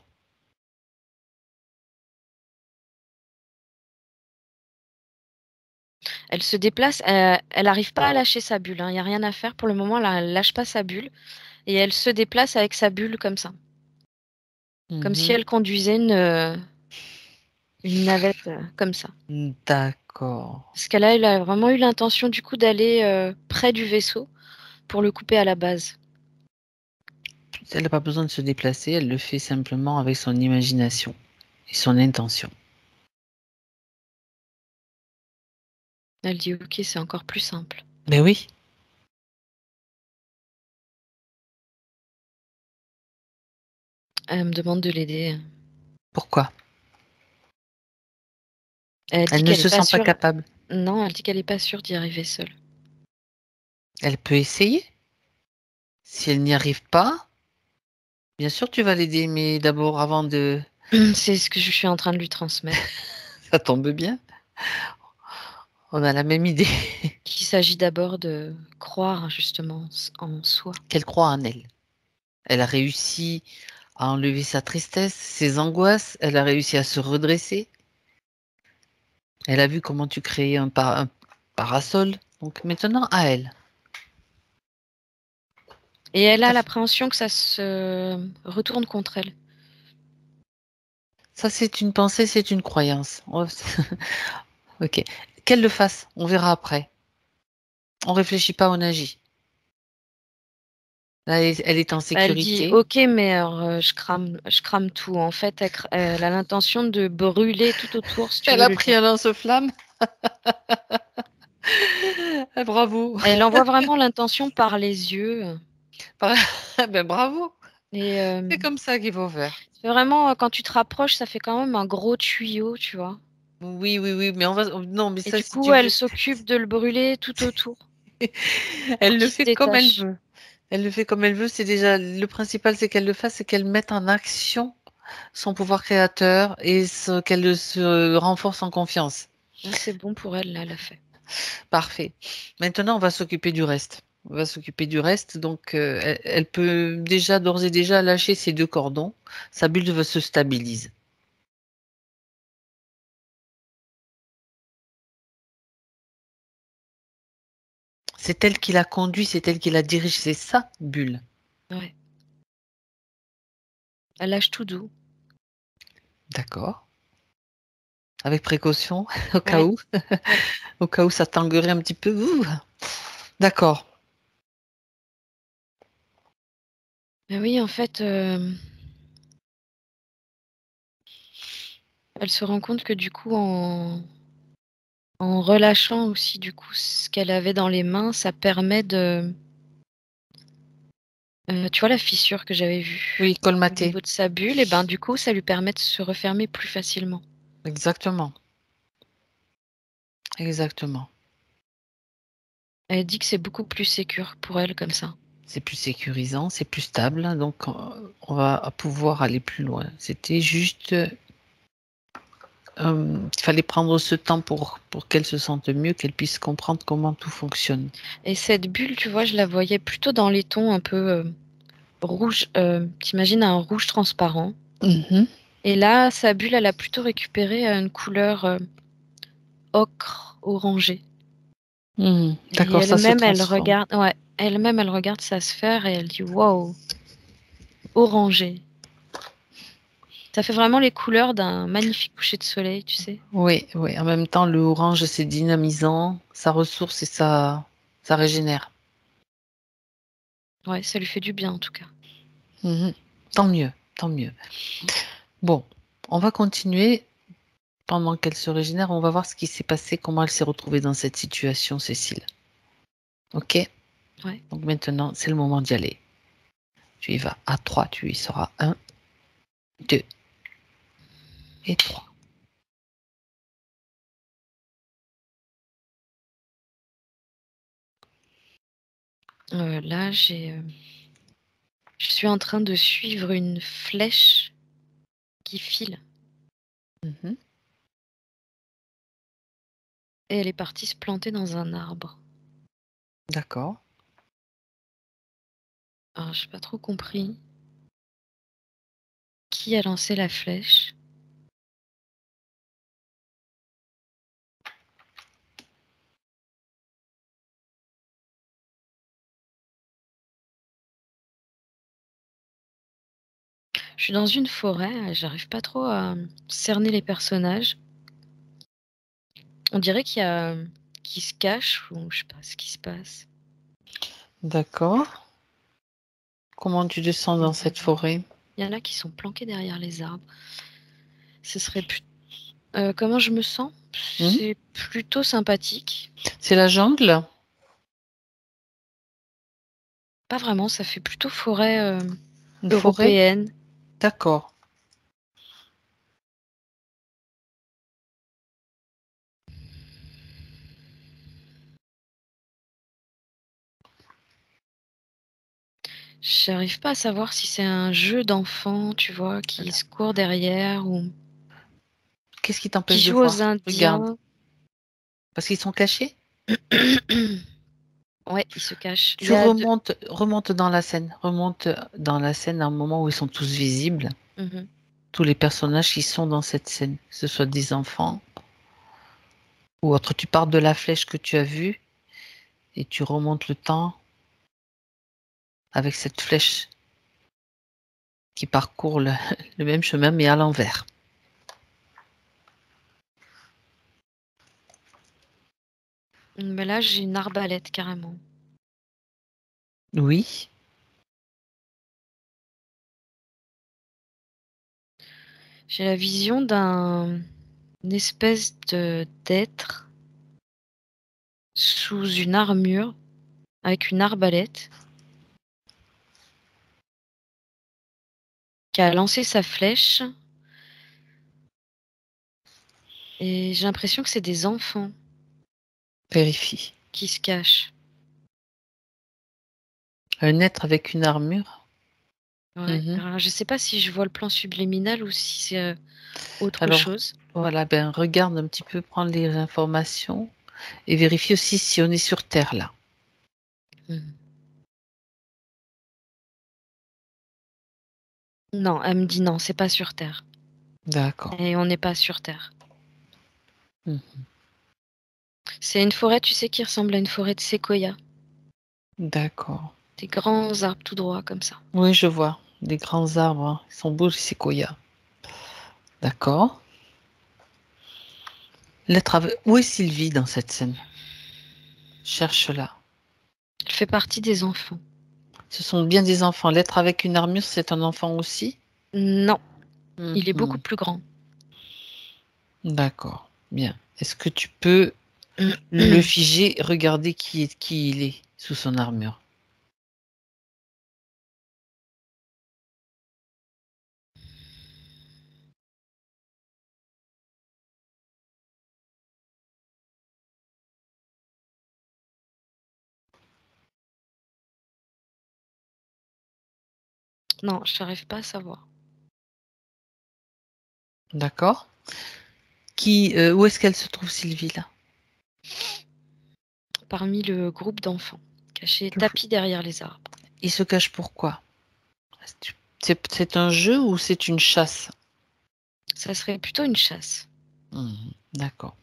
Elle se déplace, elle n'arrive pas à lâcher sa bulle, hein. Il n'y a rien à faire pour le moment, là, elle lâche pas sa bulle. Et elle se déplace avec sa bulle comme ça. Comme si Mhm. elle conduisait une navette comme ça. D'accord. Parce elle a vraiment eu l'intention du coup d'aller près du vaisseau pour le couper à la base. Elle n'a pas besoin de se déplacer, elle le fait simplement avec son imagination et son intention. Elle dit ok, c'est encore plus simple. Mais oui, Elle me demande de l'aider. pourquoi? Elle dit Elle ne qu'elle est se pas sent pas sûre. capable. Non, elle dit qu'elle est pas sûre d'y arriver seule. Elle peut essayer. Si elle n'y arrive pas, bien sûr tu vas l'aider, mais d'abord avant de... C'est ce que je suis en train de lui transmettre. Ça tombe bien, on a la même idée. Qu'il s'agit d'abord de croire justement en soi. Qu'elle croit en elle. Elle a réussi à enlever sa tristesse, ses angoisses, elle a réussi à se redresser. Elle a vu comment tu créais un parasol. Donc maintenant, à elle. Et elle a Ça, l'appréhension que ça se retourne contre elle. ça, c'est une pensée, c'est une croyance. Ok. Qu'elle le fasse, on verra après. On réfléchit pas, on agit. Là, elle est en Elle dit sécurité. OK, mais alors, je crame tout. En fait, elle a l'intention de brûler tout autour, si tu Elle veux, a le pris lieu. un lance-flamme. Bravo. Elle envoie vraiment l'intention par les yeux. Ben, bravo. Et C'est comme ça qu'il faut faire. c'est vraiment, quand tu te rapproches, ça fait quand même un gros tuyau, tu vois. Oui, oui, oui, mais on va. Non, mais Et ça, du si coup, tu elle veux. s'occupe de le brûler tout autour pour Elle le qu'il se fait comme elle détache. veut. Elle le fait comme elle veut. C'est déjà le principal, c'est qu'elle le fasse, c'est qu'elle mette en action son pouvoir créateur et qu'elle se renforce en confiance. Là, c'est bon pour elle, là, elle l'a fait. Parfait. Maintenant, on va s'occuper du reste. On va s'occuper du reste. Donc, elle peut déjà, d'ores et déjà, lâcher ses deux cordons. Sa bulle se stabilise. C'est elle qui la conduit, c'est elle qui la dirige. C'est sa bulle. Ouais. Elle lâche tout doux. D'accord. Avec précaution, au cas Ouais, où. ouais. Au cas où ça tanguerait un petit peu. Ouh. D'accord. Mais oui, en fait, elle se rend compte que du coup, en relâchant aussi du coup ce qu'elle avait dans les mains, ça permet de tu vois la fissure que j'avais vue Oui, au colmaté. niveau de sa bulle et ben, du coup, ça lui permet de se refermer plus facilement. Exactement. Exactement. Elle dit que c'est beaucoup plus sécure pour elle comme ça. C'est plus sécurisant, c'est plus stable. Donc, on va pouvoir aller plus loin. C'était juste il fallait prendre ce temps pour qu'elle se sente mieux, qu'elle puisse comprendre comment tout fonctionne. Et cette bulle, tu vois, je la voyais plutôt dans les tons un peu, rouge, tu un rouge transparent Mhm. et là, sa bulle, elle a plutôt récupéré, une couleur, ocre orangé Mhm. et D'accord, ça se elle-même, transforme. elle regarde sa sphère et elle dit: «Waouh, orangé». Ça fait vraiment les couleurs d'un magnifique coucher de soleil, tu sais? Oui, oui. En même temps, le orange, c'est dynamisant, ça ressource et ça régénère. Ouais, ça lui fait du bien en tout cas. Mhm. Tant mieux, tant mieux. Bon, on va continuer. Pendant qu'elle se régénère, on va voir ce qui s'est passé, comment elle s'est retrouvée dans cette situation, Cécile. Ok? Ouais. Donc maintenant, c'est le moment d'y aller. Tu y vas à 3, tu y seras un, 2 et 3. Là, je suis en train de suivre une flèche qui file Mhm. et elle est partie se planter dans un arbre. D'accord. Alors, j'ai pas trop compris qui a lancé la flèche. Je suis dans une forêt, j'arrive pas trop à cerner les personnages. On dirait qu'il y a, qui se cache ou je sais pas ce qui se passe. D'accord. Comment tu descends dans cette forêt? Il y en a qui sont planqués derrière les arbres. Ce serait plus comment je me sens? Hmm. C'est plutôt sympathique. C'est la jungle? Pas vraiment, ça fait plutôt forêt, Une forêt? européenne. D'accord. J'arrive pas à savoir si c'est un jeu d'enfant, tu vois, qui Voilà. se court derrière ou Qu'est-ce qui qui t'empêche de joue aux voir? Regarde. indiens. Parce qu'ils sont cachés? Ouais, il se cache. Il Tu y a 2. remontes dans la scène. Remonte dans la scène à un moment où ils sont tous visibles. Mmh. Tous les personnages qui sont dans cette scène, que ce soit des enfants ou autre. Tu pars de la flèche que tu as vue et tu remontes le temps avec cette flèche qui parcourt le même chemin, mais à l'envers. Mais là, j'ai une arbalète carrément. Oui. J'ai la vision une espèce d'être sous une armure avec une arbalète qui a lancé sa flèche. Et j'ai l'impression que c'est des enfants Vérifie. qui se cachent. Un être avec une armure. Ouais. Alors, je sais pas si je vois le plan subliminal ou si c'est autre Alors, chose. voilà, ben regarde un petit peu, prends les informations et vérifie aussi si on est sur Terre là. Non, elle me dit non, c'est pas sur Terre. D'accord. Et on n'est pas sur Terre. Mhm. C'est une forêt, tu sais, qui ressemble à une forêt de séquoia. D'accord. Des grands arbres tout droits comme ça. Oui, je vois. Des grands arbres, hein. Ils sont beaux, les séquoias. D'accord. Où est Sylvie dans cette scène? Cherche-la. Elle fait partie des enfants. Ce sont bien des enfants. L'être avec une armure, c'est un enfant aussi? Non, il est beaucoup Mhm. plus grand. D'accord. Bien. Est-ce que tu peux le figer, regarder qui il est sous son armure? Non, je n'arrive pas à savoir. D'accord. Où est-ce qu'elle se trouve, Sylvie, là? Parmi le groupe d'enfants, cachés tapis derrière les arbres. Il se cache pourquoi? C'est un jeu ou c'est une chasse? Ça serait plutôt une chasse. D'accord.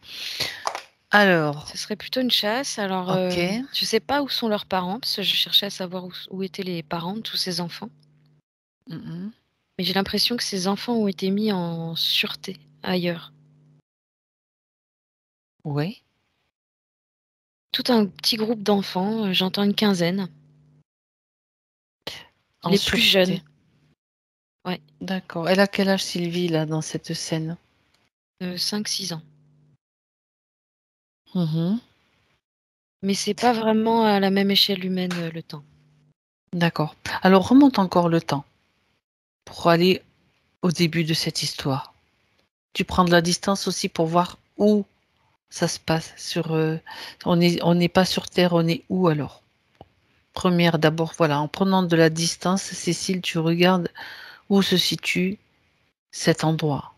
Alors, Ce serait plutôt une chasse. Alors, ok. je sais pas où sont leurs parents, parce que je cherchais à savoir où étaient les parents de tous ces enfants. Mhm. Mais j'ai l'impression que ces enfants ont été mis en sûreté ailleurs. Oui. Tout un petit groupe d'enfants, j'entends une quinzaine. En Les plus jeunes. sûreté. Ouais, D'accord. Elle a quel âge, Sylvie, là, dans cette scène? 5-6 ans. Mhm. Mais c'est pas vraiment à la même échelle humaine, le temps. D'accord. Alors, remonte encore le temps pour aller au début de cette histoire. Tu prends de la distance aussi pour voir où ça se passe. On n'est pas sur Terre, on est où alors? Première, d'abord, voilà, en prenant de la distance, Cécile, tu regardes où se situe cet endroit.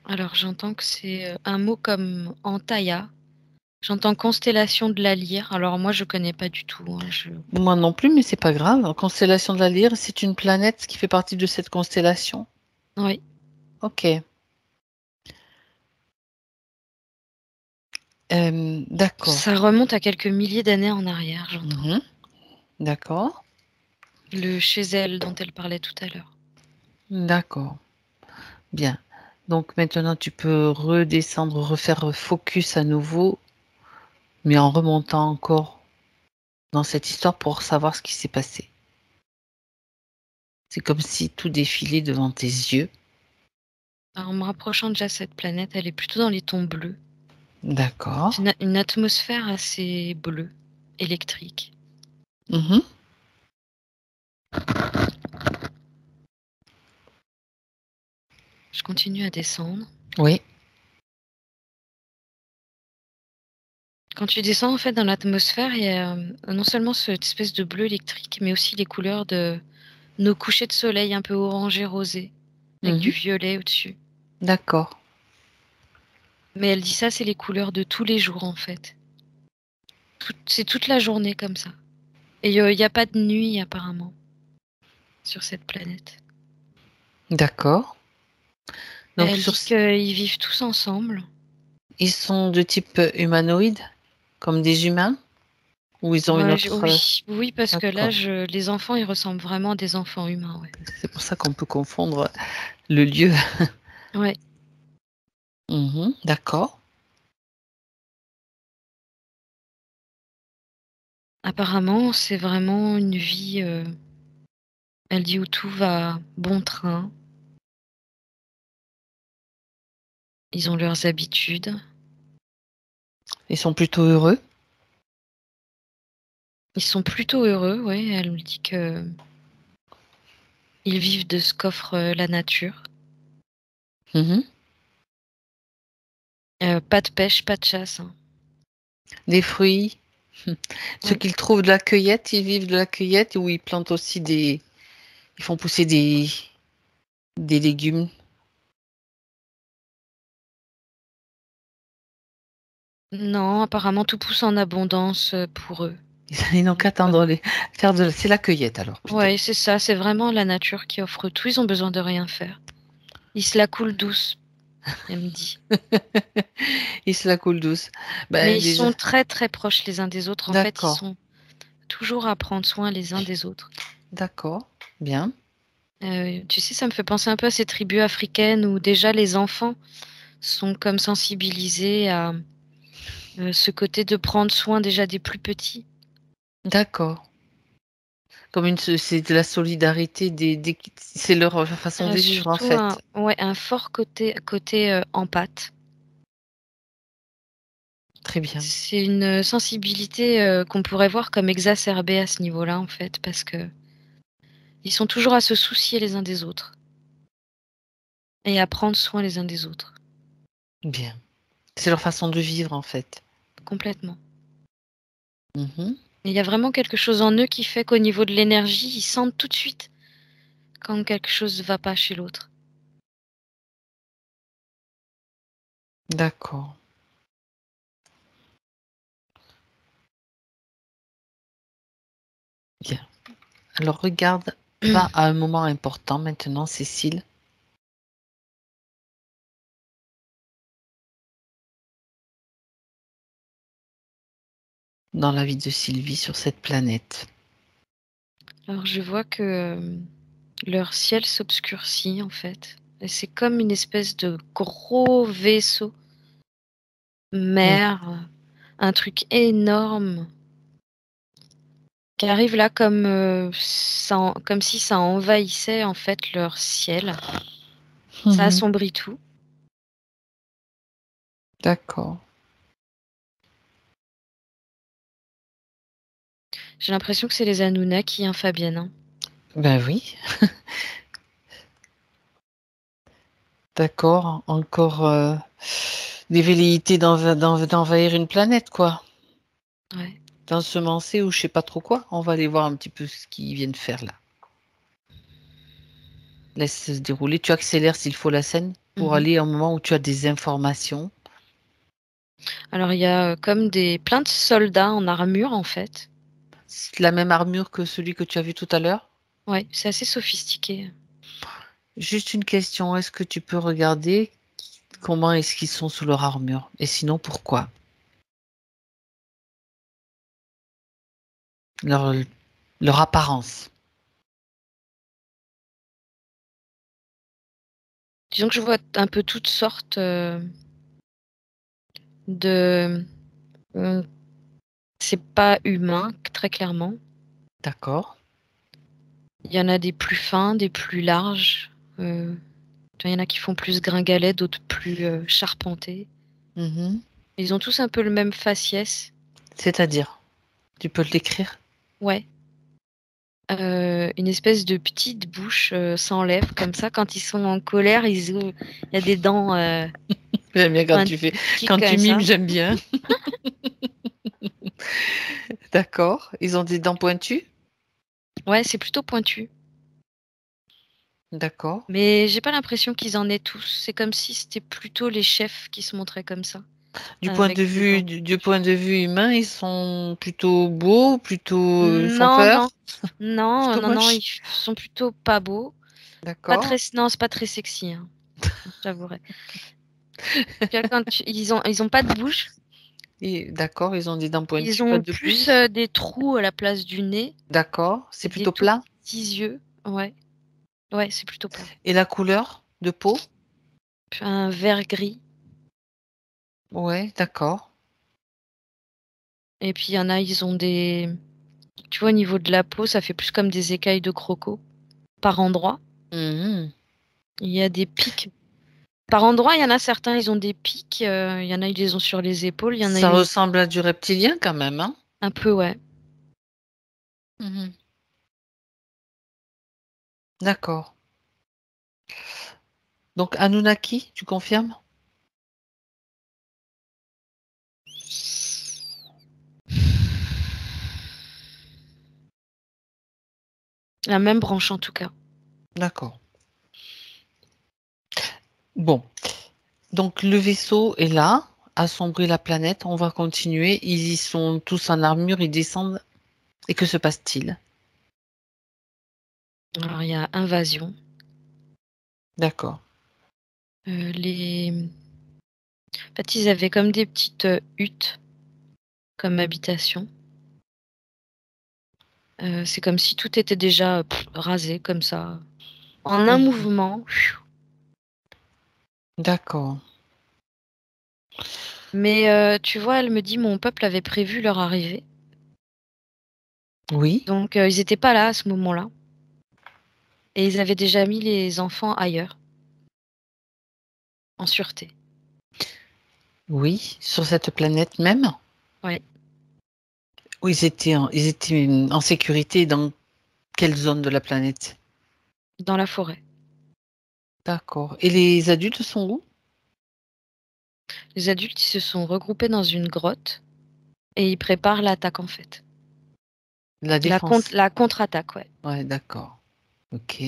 Alors j'entends que c'est, un mot comme Antaya. J'entends constellation de la Lyre. Alors moi je connais pas du tout, hein, Moi non plus, mais c'est pas grave. La constellation de la Lyre, c'est une planète qui fait partie de cette constellation. Oui. Ok. D'accord. Ça remonte à quelques milliers d'années en arrière, j'entends. Mhm. D'accord. Le chez elle dont elle parlait tout à l'heure. D'accord. Bien. Donc maintenant, tu peux redescendre, refaire focus à nouveau, mais en remontant encore dans cette histoire pour savoir ce qui s'est passé. C'est comme si tout défilait devant tes yeux. Alors, en me rapprochant déjà de cette planète, elle est plutôt dans les tons bleus. C'est D'accord. une atmosphère assez bleue, électrique. Mhm. Je continue à descendre. Oui. Quand tu descends en fait dans l'atmosphère, il y a non seulement cette espèce de bleu électrique, mais aussi les couleurs de nos couchers de soleil un peu orangé rosé, avec du Mhm. violet au-dessus. D'accord. Mais elle dit ça, c'est les couleurs de tous les jours en fait. C'est toute la journée comme ça. Et il y a pas de nuit apparemment sur cette planète. D'accord. Donc Elle dit qu'ils vivent tous ensemble. ils sont de type humanoïde. Comme des humains? Ou ils ont une Ouais, autre... oui, parce que là, D'accord. les enfants, ils ressemblent vraiment à des enfants humains, ouais. C'est pour ça qu'on peut confondre le lieu. Ouais. D'accord. Apparemment, c'est vraiment une vie, elle dit où tout va bon train. Ils ont leurs habitudes. Ils sont plutôt heureux? Ils sont plutôt heureux, ouais. Elle me dit que ils vivent de ce qu'offre, la nature. Mmh. Pas de pêche, pas de chasse, hein. Des fruits? Ceux Ouais. qu'ils trouvent de la cueillette, ils vivent de la cueillette ou ils plantent aussi ils font pousser des légumes? Non, apparemment tout pousse en abondance, pour eux. Ils n'ont Il y a qu'à pas attendre faire c'est la cueillette alors plutôt. Ouais, c'est ça, c'est vraiment la nature qui offre tout. Ils ont besoin de rien faire. Ils se la coulent douce, elle me dit. Ils se la coulent douce. Mais Ben ils déjà sont très, très proches les uns des autres. En fait, ils d'accord, sont toujours à prendre soin les uns des autres. d'accord, bien. Tu sais, ça me fait penser un peu à ces tribus africaines où déjà les enfants sont comme sensibilisés à, ce côté de prendre soin déjà des plus petits. D'accord. Comme c'est de la solidarité c'est leur façon de vivre en Surtout un fait. ouais, un fort côté, empathie. Très bien. C'est une sensibilité, qu'on pourrait voir comme exacerbée à ce niveau-là, en fait, parce que ils sont toujours à se soucier les uns des autres et à prendre soin les uns des autres, Bien. C'est leur façon de vivre en fait. complètement. Mmh. Et il y a vraiment quelque chose en eux qui fait qu'au niveau de l'énergie, ils sentent tout de suite quand quelque chose ne va pas chez l'autre. D'accord. Bien. Alors regarde, va à un moment important maintenant, Cécile, dans la vie de Sylvie sur cette planète. Alors je vois que, leur ciel s'obscurcit, en fait, et c'est comme une espèce de gros vaisseau Mmh. mer, un truc énorme qui arrive là comme, comme si ça envahissait, en fait, leur ciel. Ça Mmh. assombrit tout. D'accord. J'ai l'impression que c'est les Anunnaki, hein, Fabienne, hein. Ben oui, d'accord, encore, des velléités d'envahir une planète quoi, Ouais. d'ensemencer ou je sais pas trop quoi. On va aller voir un petit peu ce qu'ils viennent faire là. Laisse se dérouler, tu accélères s'il faut la scène pour Mmh. aller à un moment où tu as des informations. Alors il y a, comme des plein de soldats en armure, en fait. C'est la même armure que celui que tu as vu tout à l'heure? Ouais, c'est assez sophistiqué. Juste une question, est-ce que tu peux regarder comment est-ce qu'ils sont sous leur armure? Et sinon pourquoi? Leur leur apparence. Disons que je vois un peu toutes sortes, de mmh, c'est pas humain, très clairement. D'accord. Il y en a des plus fins, des plus larges, il y en a qui font plus gringalet, d'autres plus, charpentés. Mmh. Ils ont tous un peu le même faciès. C'est-à-dire? Tu peux l'écrire? Ouais, une espèce de petite bouche, sans lèvres comme ça. Quand ils sont en colère, ils ouvrent il y a des dents, J'aime bien pointues quand tu comme mimes, ça. j'aime bien. D'accord. Ils ont des dents pointues? Ouais, c'est plutôt pointu, D'accord. mais j'ai pas l'impression qu'ils en aient tous. C'est comme si c'était plutôt les chefs qui se montraient comme ça, avec des dents Du pointues. point de vue humain, ils sont plutôt beaux, plutôt, ils font Non, non, peur? non, Plutôt non, non, moches? ils sont plutôt pas beaux, pas D'accord. très non, c'est pas très sexy, hein, je t'avouerai. Puis quand ils ont pas de bouche, Et d'accord, ils ont des dents Ils pointues, pas ont de plus, bouche. des trous à la place du nez D'accord, c'est et des plutôt tout plat. petits yeux. Ouais, ouais, c'est plutôt plat. Et la couleur de peau? Un vert gris Ouais, d'accord. et puis il y en a, ils ont des tu vois, au niveau de la peau, ça fait plus comme des écailles de croco par endroits. Mmh. Il y a des pics. Par endroits, il y en a certains, ils ont des pics, il y en a, ils les ont sur les épaules, il y en a, Ça ils les ressemble à du reptilien quand même, hein? un peu, ouais. Mmh. D'accord. Donc Anunnaki, tu confirmes? La même branche en tout cas. D'accord. Bon, donc le vaisseau est là, assombrit la planète, on va continuer. Ils y sont tous en armure, ils descendent. Et que se passe-t-il? Alors il y a invasion, D'accord. les en fait, ils avaient comme des petites, huttes comme habitation. C'est comme si tout était déjà, rasé comme ça, en un Mmh. mouvement. D'accord. Mais, tu vois, elle me dit: «Mon peuple avait prévu leur arrivée». Oui, Donc, ils étaient pas là à ce moment-là et ils avaient déjà mis les enfants ailleurs, en sûreté. oui, sur cette planète même? Ouais, Où ils étaient en sécurité dans quelle zone de la planète? dans la forêt. D'accord. Et les adultes sont où? Les adultes, ils se sont regroupés dans une grotte et ils préparent l'attaque, en fait. La défense. La contre-attaque, ouais. Ouais, d'accord. OK.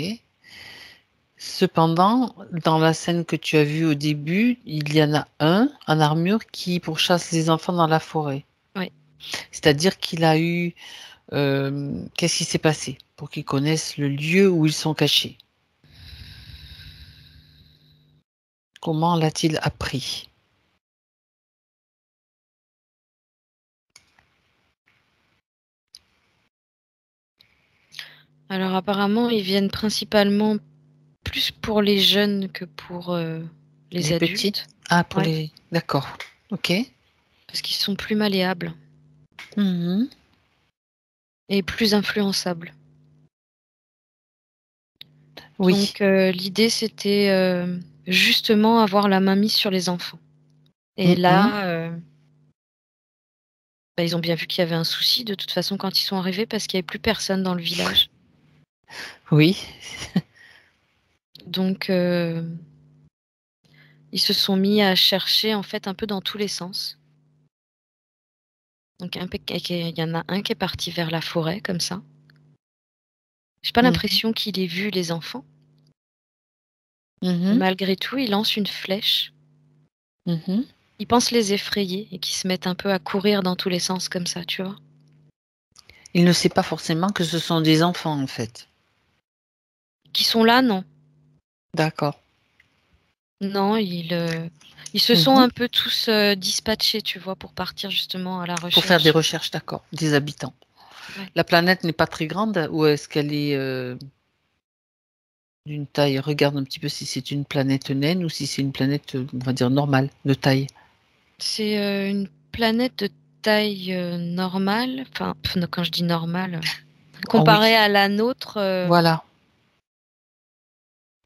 Cependant, dans la scène que tu as vue au début, il y en a un en armure qui pourchasse les enfants dans la forêt. Ouais. C'est-à-dire qu'il a eu, qu'est-ce qui s'est passé? Pour qu'ils connaissent le lieu où ils sont cachés. Comment l'a-t-il appris? Alors apparemment, ils viennent principalement plus pour les jeunes que pour, les Les petits? adultes. Ah, pour Ouais, les d'accord. OK. parce qu'ils sont plus malléables Mmh. et plus influençables. Oui. Donc, l'idée, c'était, justement avoir la main mise sur les enfants et Mmh mh. là, bah, ils ont bien vu qu'il y avait un souci de toute façon quand ils sont arrivés parce qu'il y avait plus personne dans le village. Oui. Donc, ils se sont mis à chercher, en fait, un peu dans tous les sens. Donc un peu il y en a un qui est parti vers la forêt comme ça. J'ai pas Mmh. l'impression qu'il ait vu les enfants, Mmh mais mh. malgré tout, il lance une flèche. Mmh mh. Il pense les effrayer et qu'ils se mettent un peu à courir dans tous les sens comme ça, tu vois? Il ne sait pas forcément que ce sont des enfants, en fait. Qui sont là, non. D'accord. Non, ils se Mmh sont mh. un peu tous, dispatchés, tu vois, pour partir justement à la Pour faire des recherche. recherches, d'accord, des habitants. Ouais. La planète n'est pas très grande ou est-ce qu'elle est, d'une taille regarde un petit peu si c'est une planète naine ou si c'est une planète, on va dire normale, de taille? C'est, une planète de taille, normale, enfin, non, quand je dis normale, Oh oui, comparée à la nôtre, voilà.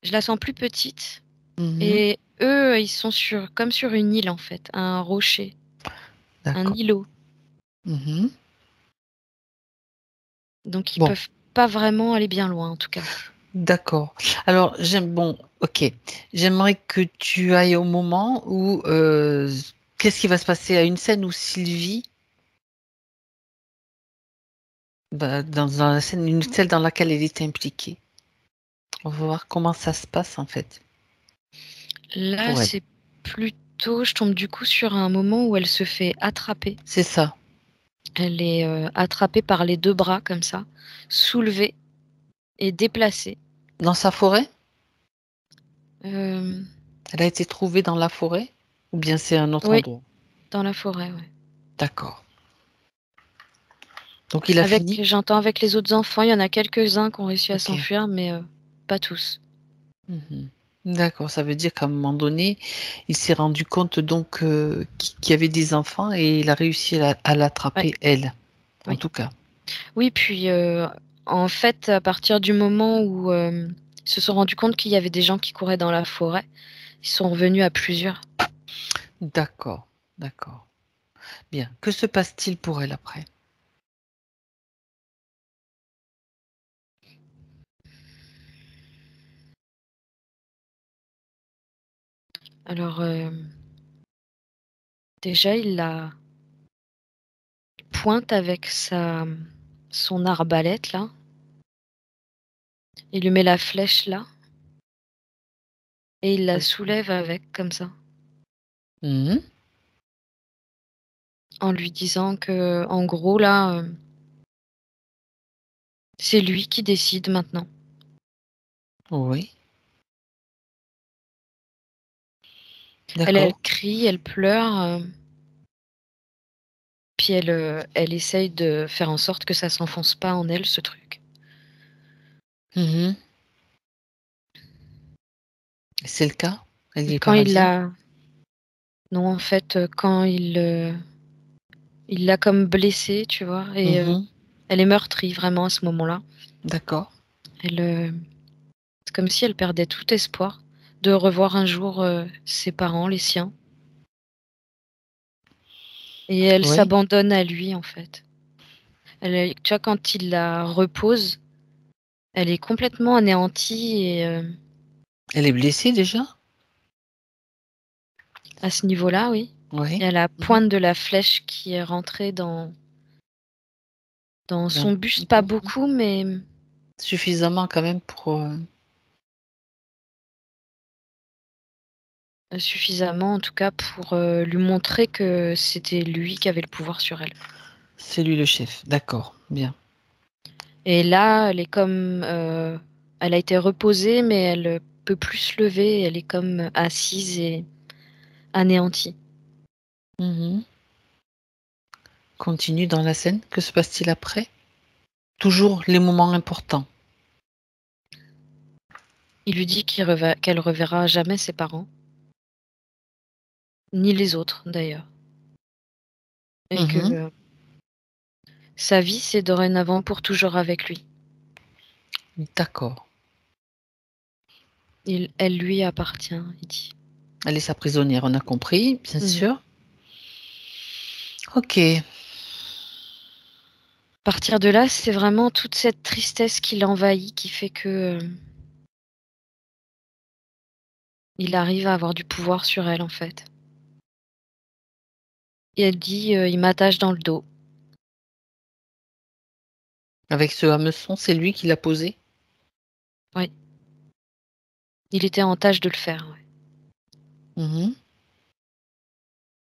je la sens plus petite Mmh mh. et eux, ils sont comme sur une île, en fait, un rocher, un D'accord. îlot, Mmh mh. donc ils Bon, peuvent pas vraiment aller bien loin, en tout cas. d'accord. Alors bon, OK. J'aimerais que tu ailles au moment où, qu'est-ce qui va se passer? À une scène où Sylvie, bah, dans la scène une celle dans laquelle elle était impliquée. On va voir comment ça se passe, en fait, Là, pour elle. c'est plutôt je tombe du coup sur un moment où elle se fait attraper. C'est ça. Elle est, attrapée par les 2 bras comme ça, soulevée et déplacée. Dans sa forêt? Hem, Elle a été trouvée dans la forêt? Ou bien c'est un autre oui, endroit? dans la forêt, ouais. D'accord. Donc il a fini? J'entends avec les autres enfants, il y en a quelques-uns qui ont réussi à OK. s'enfuir, mais pas tous. Mmh. D'accord, ça veut dire qu'à un moment donné, il s'est rendu compte donc, qu'il y avait des enfants et il a réussi à Ouais, l'attraper elle, en oui. tout cas. Oui, puis, en fait, à partir du moment où, ils se sont rendus compte qu'il y avait des gens qui couraient dans la forêt, ils sont revenus à plusieurs. D'accord, d'accord. Bien. Que se passe-t-il pour elle après? Alors, déjà, il la pointe avec son arbalète là, il lui met la flèche là et il la soulève avec comme ça, Mmh. en lui disant que, en gros là, c'est lui qui décide maintenant. Oui, Elle d'accord. crie, elle pleure, puis elle essaye de faire en sorte que ça s'enfonce pas en elle, ce truc. Mmh. C'est le cas? Elle y est Quand il paralysée? l'a Non, en fait, quand il l'a comme blessée, tu vois? Et Mmh. elle est meurtrie vraiment à ce moment-là. D'accord. Elle, c'est comme si elle perdait tout espoir de revoir un jour, ses parents, les siens, et elle Oui. s'abandonne à lui, en fait. Tu vois, quand il la repose, elle est complètement anéantie et Elle est blessée déjà? à ce niveau-là, oui. Il Oui. y a la Mmh. pointe de la flèche qui est rentrée dans Dans son buste, pas mmh. beaucoup, mais Suffisamment quand même pour, suffisamment en tout cas pour, lui montrer que c'était lui qui avait le pouvoir sur elle. c'est lui le chef. D'accord, bien. Et là, elle est comme, elle a été reposée, mais elle, peut plus se lever, elle est comme assise et anéantie. Mmh. Continue dans la scène. Que se passe-t-il après? Toujours les moments importants. Il lui dit qu'elle reverra jamais ses parents, ni les autres d'ailleurs, et que, Mmh. sa vie, c'est dorénavant pour toujours avec lui. D'accord. Elle lui appartient, il dit. Elle est sa prisonnière, on a compris, bien Mmh. sûr. OK. À partir de là, c'est vraiment toute cette tristesse qui l'envahit qui fait que, il arrive à avoir du pouvoir sur elle, en fait. Et elle dit, «Il m'attache dans le dos». Avec ce hameçon, c'est lui qui l'a posé? Oui, il était en tâche de le faire, ouais. Mmh.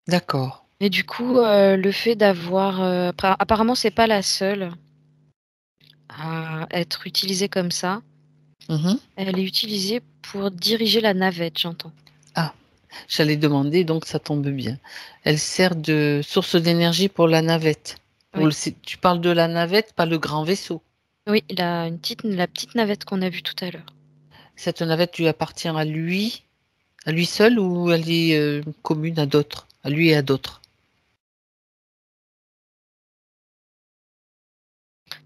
D'accord. Et du coup, le fait d'avoir, apparemment c'est pas la seule à être utilisée comme ça. Mmh. Elle est utilisée pour diriger la navette, j'entends. Ah, j'allais demander, donc ça tombe bien. Elle sert de source d'énergie pour la navette. Pour Oui, le tu parles de la navette, pas le grand vaisseau? oui, la petite navette qu'on a vue tout à l'heure. Cette navette lui appartient à lui seul ou elle est, commune à d'autres? À lui et à d'autres?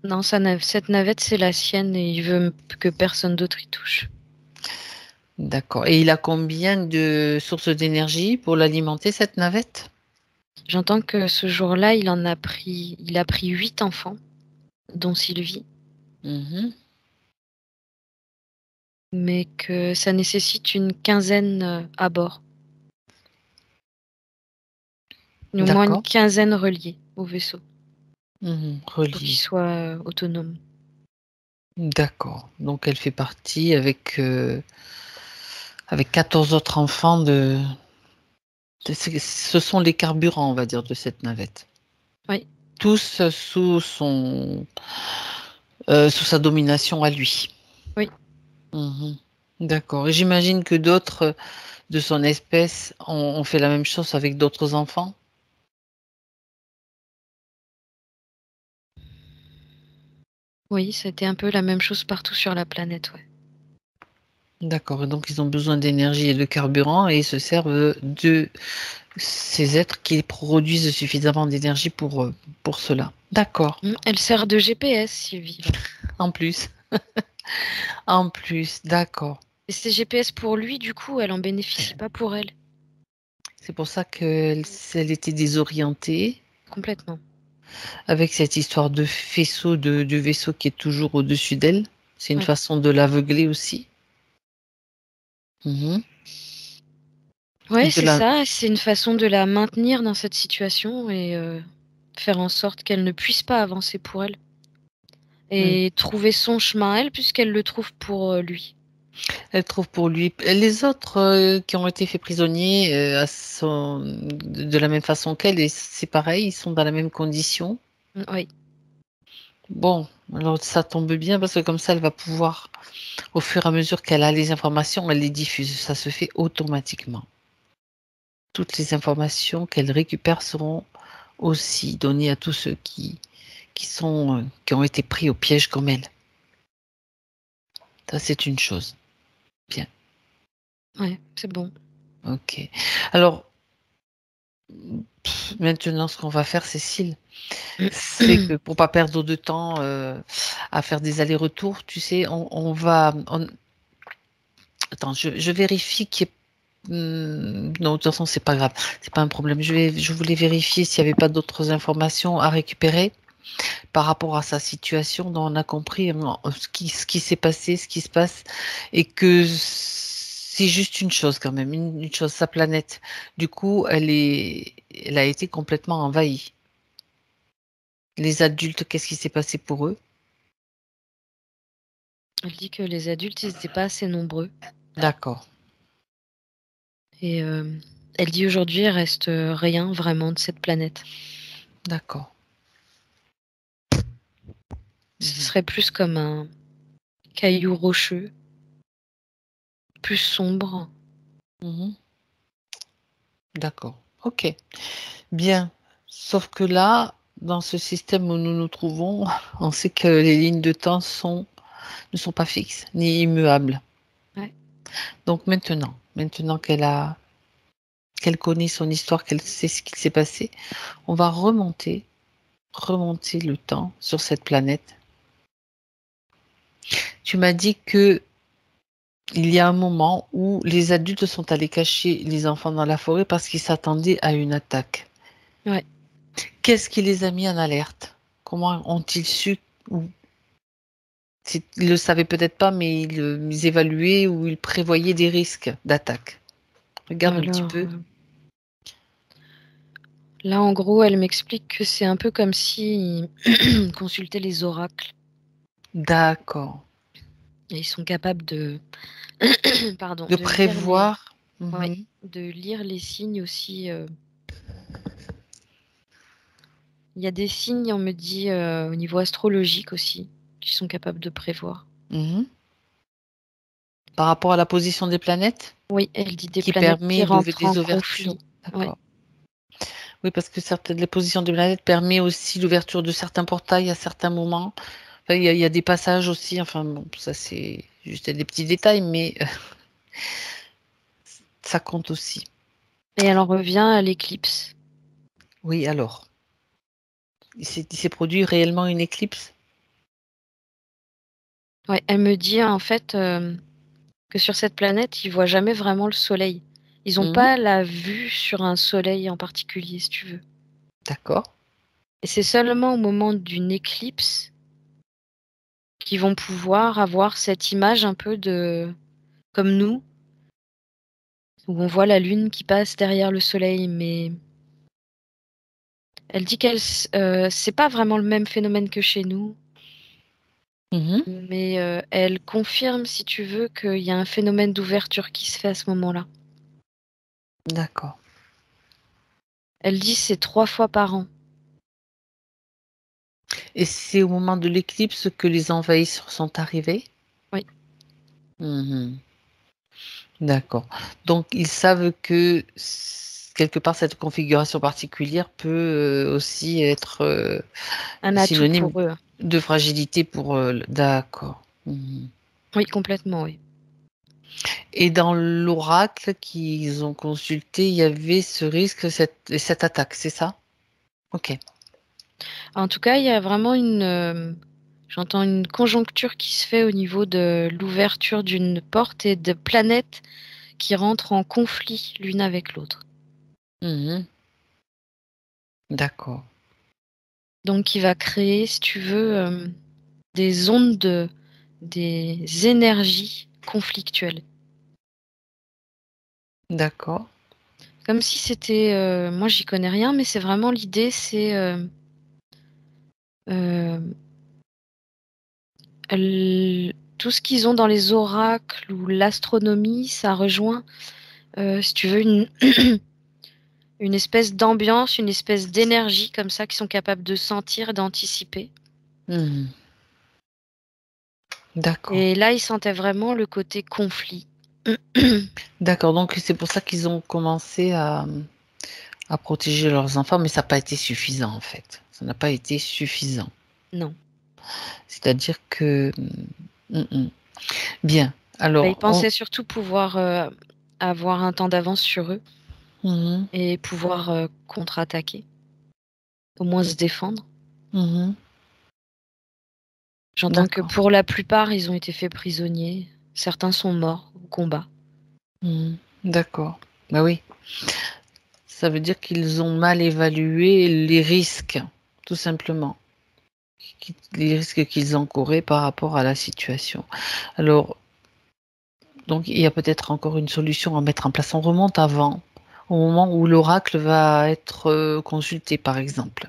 Non, cette navette, c'est la sienne et il veut que personne d'autre y touche. D'accord, et il a combien de sources d'énergie pour l'alimenter, cette navette? J'entends que ce jour-là, il a pris 8 enfants, dont Sylvie, Mmh. mais que ça nécessite une quinzaine, à bord. Au moins une D'accord. quinzaine reliés au vaisseau pour qu'il Relié. soit, autonome. D'accord, donc elle fait partie avec 14 autres enfants ce sont les carburants, on va dire, de cette navette. Oui, Tous, sous sa domination à lui. oui. Mmh. D'accord, et j'imagine que d'autres, de son espèce ont fait la même chose avec d'autres enfants? Oui, c'était un peu la même chose partout sur la planète, ouais. D'accord, et donc ils ont besoin d'énergie et de carburant et ils se servent de ces êtres qui produisent suffisamment d'énergie pour cela. D'accord. Elle sert de GPS, Sylvie, là. En plus, en plus, d'accord. Et c'est GPS pour lui, du coup, elle en bénéficie pas pour elle. C'est pour ça qu'elle elle était désorientée Complètement. avec cette histoire de faisceau, de vaisseau qui est toujours au-dessus d'elle. C'est une Ouais. façon de l'aveugler aussi. Mhm. Et Ouais, de c'est la... ça. C'est une façon de la maintenir dans cette situation et faire en sorte qu'elle ne puisse pas avancer pour elle. Hmm. Et trouver son chemin à elle, puisqu'elle le trouve pour lui. Elle trouve pour lui. Les autres qui ont été faits prisonniers de la même façon qu'elle, et c'est pareil, ils sont dans la même condition. Oui. Bon, alors ça tombe bien parce que comme ça, elle va pouvoir, au fur et à mesure qu'elle a les informations, elle les diffuse. Ça se fait automatiquement. Toutes les informations qu'elle récupère seront aussi données à tous ceux qui ont été pris au piège comme elle. Ça, c'est une chose. Bien. Ouais, c'est bon. Ok. Alors, maintenant, ce qu'on va faire, Cécile, c'est que pour pas perdre de temps à faire des allers-retours, tu sais, on va. Attends, je vérifie qu'il y ait. Non, de toute façon, c'est pas grave, c'est pas un problème. Je voulais vérifier s'il n'y avait pas d'autres informations à récupérer par rapport à sa situation, dont on a compris ce qui s'est passé, ce qui se passe, et que c'est juste une chose quand même, une chose, sa planète. Du coup, elle a été complètement envahie. Les adultes, qu'est-ce qui s'est passé pour eux? Elle dit que les adultes, ils n'étaient pas assez nombreux. D'accord, Et elle dit aujourd'hui, il reste rien vraiment de cette planète. d'accord. Ce Mhm. serait plus comme un caillou rocheux, plus sombre. Mhm. D'accord. Ok. Bien. Sauf que là, dans ce système où nous nous trouvons, on sait que les lignes de temps ne sont pas fixes ni immuables. Ouais. Donc maintenant qu'elle connaît son histoire, qu'elle sait ce qui s'est passé, on va remonter le temps sur cette planète. Tu m'as dit que il y a un moment où les adultes sont allés cacher les enfants dans la forêt parce qu'ils s'attendaient à une attaque. Ouais. Qu'est-ce qui les a mis en alerte? Comment ont-ils su ou ils ne le savaient peut-être pas, mais ils évaluaient ou ils prévoyaient des risques d'attaque. Regarde un petit Alors, peu. là, en gros, elle m'explique que c'est un peu comme si ils consultaient les oracles. D'accord. Et ils sont capables de, pardon, De de lire les, prévoir. ouais, Mhm. de lire les signes aussi. Il y a des signes, on me dit, au niveau astrologique aussi, qu'ils sont capables de prévoir. Mhm. Par rapport à la position des planètes, Oui, elle dit des qui planètes qui permet rentrent en des ouvertures. conflit. Ouais. D'accord. Oui, parce que certaines les positions des planètes permet aussi l'ouverture de certains portails à certains moments. Enfin, il y a des passages aussi. Enfin, bon, ça c'est juste des petits détails, mais ça compte aussi. Et elle en revient à l'éclipse. Oui, alors, il s'est produit réellement une éclipse? Ouais, elle me dit en fait que sur cette planète, ils voient jamais vraiment le soleil. Ils n'ont Mhm. pas la vue sur un soleil en particulier, si tu veux. D'accord. Et c'est seulement au moment d'une éclipse qu'ils vont pouvoir avoir cette image un peu de comme nous, où on voit la lune qui passe derrière le soleil, mais elle dit c'est pas vraiment le même phénomène que chez nous, Mhm. mais elle confirme, si tu veux, qu'il y a un phénomène d'ouverture qui se fait à ce moment-là. D'accord. Elle dit c'est 3 fois par an. Et c'est au moment de l'éclipse que les envahisseurs sont arrivés? Oui, Mhm. D'accord. Donc, ils savent que quelque part, cette configuration particulière peut aussi être un atout synonyme. pour eux. De fragilité pour... d'accord. Mhm. Oui, complètement, oui. Et dans l'oracle qu'ils ont consulté, il y avait ce risque, cette attaque, c'est ça? Ok. En tout cas, il y a vraiment j'entends une conjoncture qui se fait au niveau de l'ouverture d'une porte et de planètes qui rentrent en conflit l'une avec l'autre. Mhm. D'accord. Donc, qui va créer, si tu veux, des ondes, des énergies conflictuelles. D'accord. Comme si c'était, moi j'y connais rien, mais c'est vraiment l'idée, c'est tout ce qu'ils ont dans les oracles ou l'astronomie, ça rejoint, si tu veux, une espèce d'ambiance, une espèce d'énergie comme ça qu'ils sont capables de sentir, d'anticiper. Mhm. D'accord. Et là, ils sentaient vraiment le côté conflit. D'accord. Donc, c'est pour ça qu'ils ont commencé à protéger leurs enfants, mais ça n'a pas été suffisant, en fait. Ça n'a pas été suffisant. Non. C'est-à-dire que... Mhm. Bien. Bah, ils Alors, pensaient surtout pouvoir avoir un temps d'avance sur eux Mhm. et pouvoir contre-attaquer, au moins se défendre. Mhm. J'entends que D'accord. pour la plupart, ils ont été faits prisonniers. Certains sont morts au combat. Mhm. D'accord. Bah oui. Ça veut dire qu'ils ont mal évalué les risques, tout simplement. Les risques qu'ils encouraient par rapport à la situation. Alors, donc, il y a peut-être encore une solution à mettre en place. On remonte avant, au moment où l'oracle va être consulté, par exemple.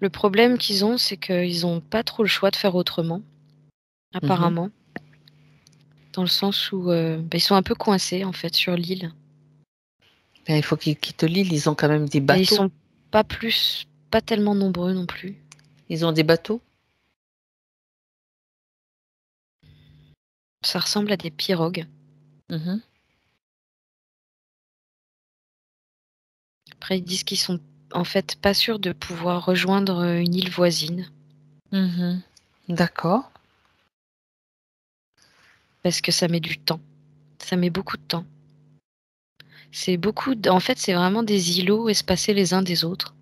Le problème qu'ils ont, c'est qu'ils n'ont pas trop le choix de faire autrement, Mhm. apparemment. Dans le sens où bah, ils sont un peu coincés, en fait, sur l'île. Ben, il faut qu'ils quittent l'île. Ils ont quand même des Et ils bateaux. sont pas tellement nombreux non plus. Ils ont des bateaux. Ça ressemble à des pirogues. Mhm. Après, ils disent qu'ils sont en fait pas sûrs de pouvoir rejoindre une île voisine. Mhm. D'accord. Parce que ça met du temps. Ça met beaucoup de temps. En fait, c'est vraiment des îlots espacés les uns des autres.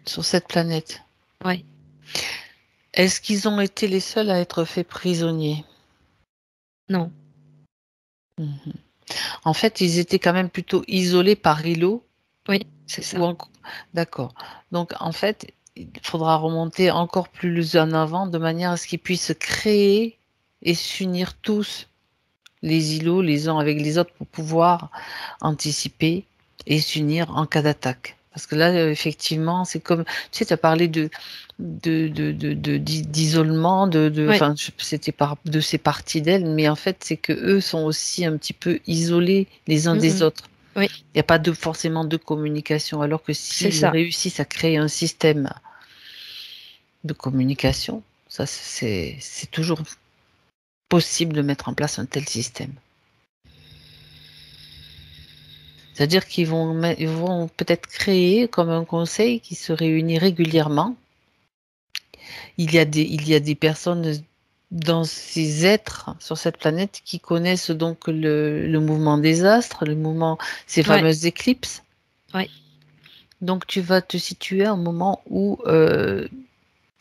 Sur cette planète. Ouais. Est-ce qu'ils ont été les seuls à être faits prisonniers? Non. Mhm. En fait, ils étaient quand même plutôt isolés par îlot. Oui, c'est ça. Ou D'accord. Donc, en fait, il faudra remonter encore plus en avant de manière à ce qu'ils puissent créer et s'unir tous les îlots les uns avec les autres pour pouvoir anticiper et s'unir en cas d'attaque. Parce que là, effectivement, c'est comme, tu sais, tu as parlé d'isolement, Oui. enfin, c'était de ces parties d'elles, mais en fait, c'est que eux sont aussi un petit peu isolés les uns Mm, des mm. autres. Oui, Il n'y a pas forcément de communication, alors que c'est s'ils ça. réussissent à créer un système de communication, ça, c'est toujours possible de mettre en place un tel système. C'est-à-dire ils vont peut-être créer comme un conseil qui se réunit régulièrement. Il y a des personnes dans ces êtres sur cette planète qui connaissent donc le mouvement des astres, ces Ouais, fameuses éclipses. ouais. Donc tu vas te situer à un moment où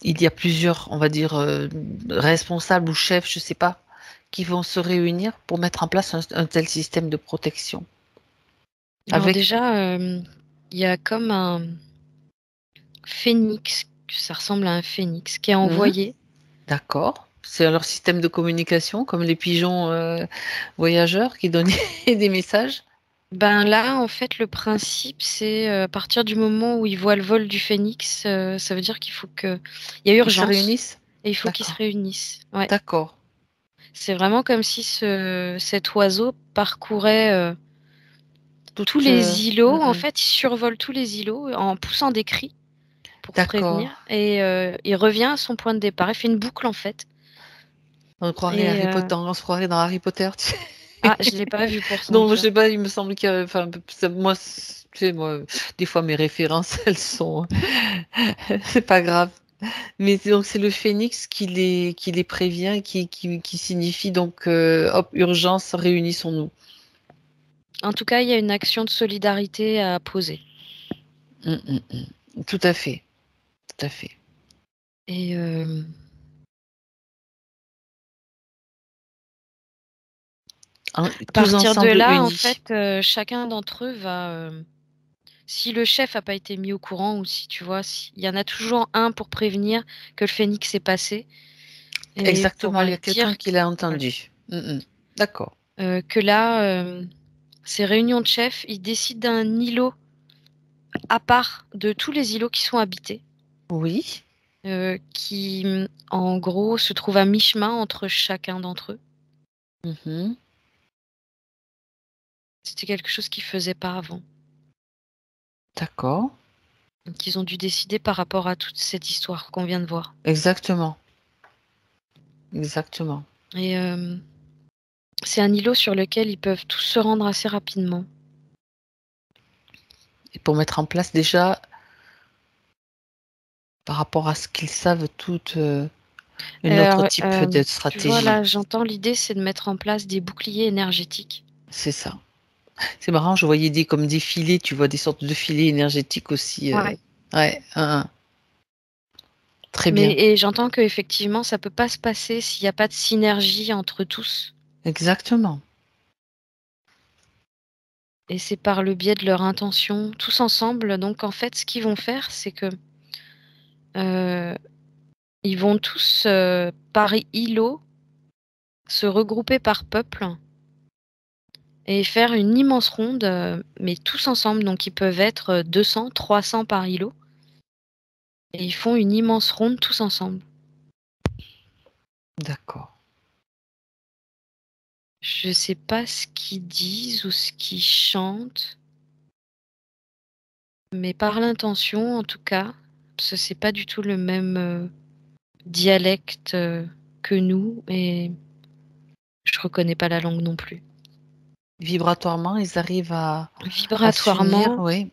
il y a plusieurs, on va dire, responsables ou chefs, je sais pas, qui vont se réunir pour mettre en place un tel système de protection. Alors Avec, déjà, il y a comme un phénix, ça ressemble à un phénix, qui est Mhm. envoyé. D'accord. C'est leur système de communication, comme les pigeons voyageurs qui donnent des messages. Ben là, en fait, le principe, c'est à partir du moment où ils voient le vol du phénix, ça veut dire il y a Ils se urgence réunissent. et il faut qu'ils se D'accord. réunissent. Ouais. D'accord. C'est vraiment comme si cet oiseau parcourait tous les îlots, en fait, il survole tous les îlots en poussant des cris pour prévenir. Et il revient à son point de départ. Il fait une boucle, en fait. On croirait on se croirait dans Harry Potter. Tu sais. Ah, je l'ai pas vu pour ça. Non, je sais pas, il me semble qu'il y a, enfin, moi, tu sais, moi, des fois mes références, elles sont, c'est pas grave. Mais donc c'est le phénix qui les prévient, qui signifie donc, hop, urgence, réunissons-nous. En tout cas, il y a une action de solidarité à poser. Tout à fait, tout à fait. Et à partir de là, en fait, chacun d'entre eux va. Si le chef n'a pas été mis au courant, ou si tu vois, il y en a toujours un pour prévenir que le phénix est passé. Et exactement, il y a quelqu'un qui l'a entendu. D'accord. Que là, ces réunions de chefs, ils décident d'un îlot à part de tous les îlots qui sont habités. Oui. Qui, en gros, se trouve à mi-chemin entre chacun d'entre eux. C'était quelque chose qu'ils ne faisaient pas avant. D'accord. Donc ils ont dû décider par rapport à toute cette histoire qu'on vient de voir. Exactement. Exactement. Et c'est un îlot sur lequel ils peuvent tous se rendre assez rapidement. Et pour mettre en place déjà, par rapport à ce qu'ils savent, toute une autre type de stratégie. Tu vois, là, j'entends l'idée, c'est de mettre en place des boucliers énergétiques. C'est ça. C'est marrant, je voyais comme des filets, tu vois, des sortes de filets énergétiques aussi. Ouais. Très bien. Et j'entends qu'effectivement, ça ne peut pas se passer s'il n'y a pas de synergie entre tous. Exactement. Et c'est par le biais de leur intention, tous ensemble. Donc, en fait, ce qu'ils vont faire, c'est que ils vont tous, par îlot, se regrouper par peuple et faire une immense ronde, mais tous ensemble. Donc, ils peuvent être 200, 300 par îlot. Et ils font une immense ronde tous ensemble. D'accord. Je sais pas ce qu'ils disent ou ce qu'ils chantent. Mais par l'intention, en tout cas, parce que c'est pas du tout le même dialecte que nous, et je reconnais pas la langue non plus. Vibratoirement, ils arrivent à Vibratoirement, oui.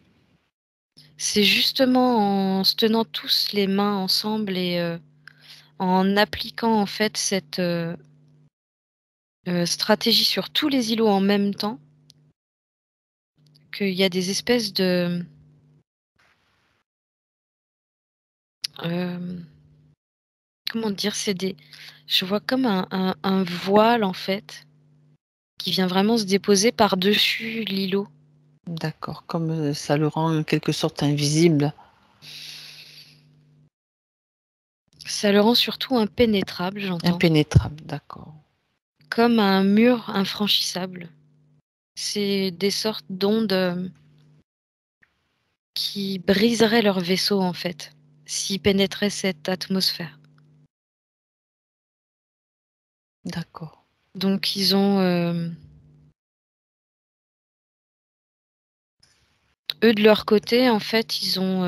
C'est justement en se tenant tous les mains ensemble et en appliquant en fait cette stratégie sur tous les îlots en même temps, qu'il y a des espèces de comment dire? Je vois comme un voile en fait, qui vient vraiment se déposer par-dessus l'îlot. D'accord, comme ça le rend en quelque sorte invisible. Ça le rend surtout impénétrable, j'entends. Impénétrable, d'accord. Comme un mur infranchissable. C'est des sortes d'ondes qui briseraient leur vaisseau en fait, s'ils pénétraient cette atmosphère. D'accord. Donc ils ont eux de leur côté, en fait, ils ont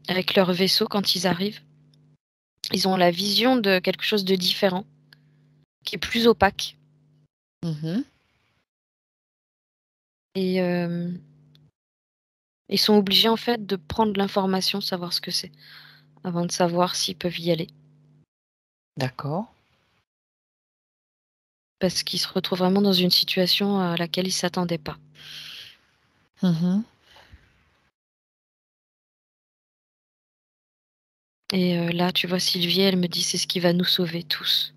avec leur vaisseau quand ils arrivent, ils ont la vision de quelque chose de différent, qui est plus opaque. Et ils sont obligés en fait de prendre l'information, savoir ce que c'est, avant de savoir s'ils peuvent y aller. D'accord. Parce qu'ils se retrouvent vraiment dans une situation à laquelle ils s'attendaient pas. Et là, tu vois, Sylvie, elle me dit, c'est ce qui va nous sauver tous.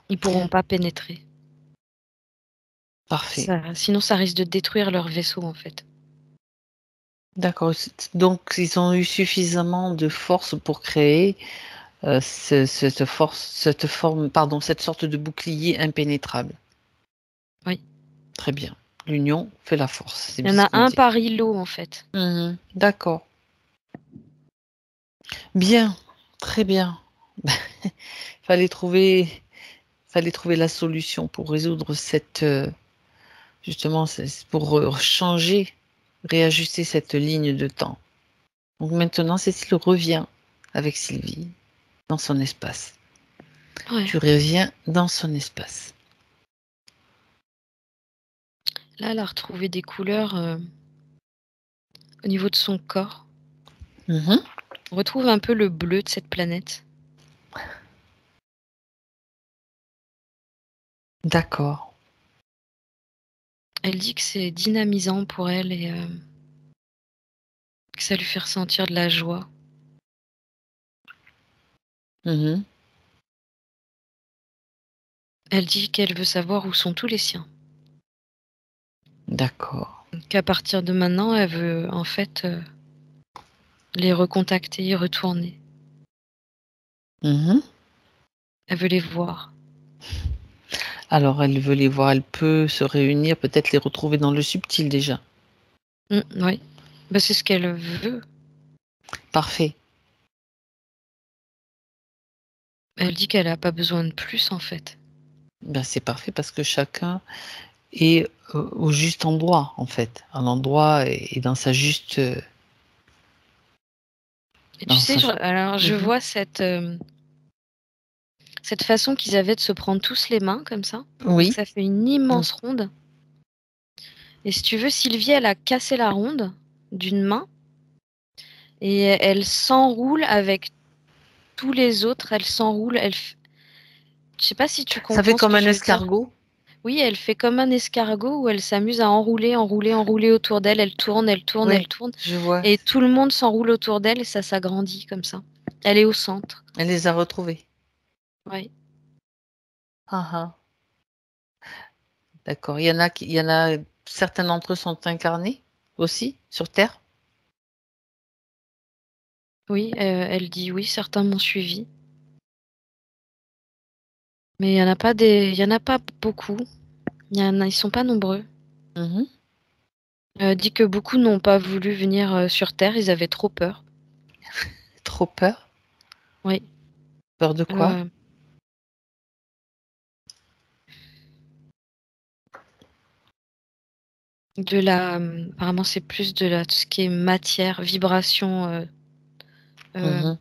Ils pourront pas pénétrer. Parfait. Sinon, ça risque de détruire leur vaisseau, en fait. D'accord. Donc, ils ont eu suffisamment de force pour créer cette sorte de bouclier impénétrable. Oui. Très bien. L'union fait la force. Il y en a un par îlot, en fait. D'accord. Bien. Très bien. Fallait trouver la solution pour résoudre cette Justement, c'est pour changer, réajuster cette ligne de temps. Donc maintenant, Cécile revient avec Sylvie dans son espace. Ouais. Tu reviens dans son espace. Là, elle a retrouvé des couleurs au niveau de son corps. Mhm. On retrouve un peu le bleu de cette planète. D'accord. Elle dit que c'est dynamisant pour elle et que ça lui fait ressentir de la joie. Mhm. Elle dit qu'elle veut savoir où sont tous les siens. D'accord. Qu'à partir de maintenant, elle veut en fait les recontacter, y retourner. Mhm. Elle veut les voir. Alors, elle veut les voir, elle peut se réunir, peut-être les retrouver dans le subtil déjà. Oui, bah, c'est ce qu'elle veut. Parfait. Elle dit qu'elle a pas besoin de plus en fait. Ben, c'est parfait parce que chacun est au juste endroit, en fait. À l'endroit et dans sa juste. Et tu Dans sais, sa... alors je Mhm. vois cette façon qu'ils avaient de se prendre tous les mains comme ça. Donc Oui. ça fait une immense ronde. Et si tu veux, Sylvie, elle a cassé la ronde d'une main et elle s'enroule avec tous les autres. Elle s'enroule. Je sais pas si tu Ça fait comprends ce comme que un je veux dire. escargot. Oui, elle fait comme un escargot où elle s'amuse à enrouler, enrouler, enrouler autour d'elle. Elle tourne, elle tourne, Oui, elle tourne. je vois. Et tout le monde s'enroule autour d'elle et ça s'agrandit comme ça. Elle est au centre. Elle les a retrouvés. Oui. Ah, ah. D'accord. Il y en a, certains d'entre eux sont incarnés aussi sur Terre. Oui, elle dit oui, certains m'ont suivi. Mais il y en a pas beaucoup. Ils sont pas nombreux. Mhm. Dit que beaucoup n'ont pas voulu venir sur Terre, ils avaient trop peur. Trop peur. Oui. Peur de quoi? Euh, apparemment, c'est plus tout ce qui est matière, vibration euh, Mhm.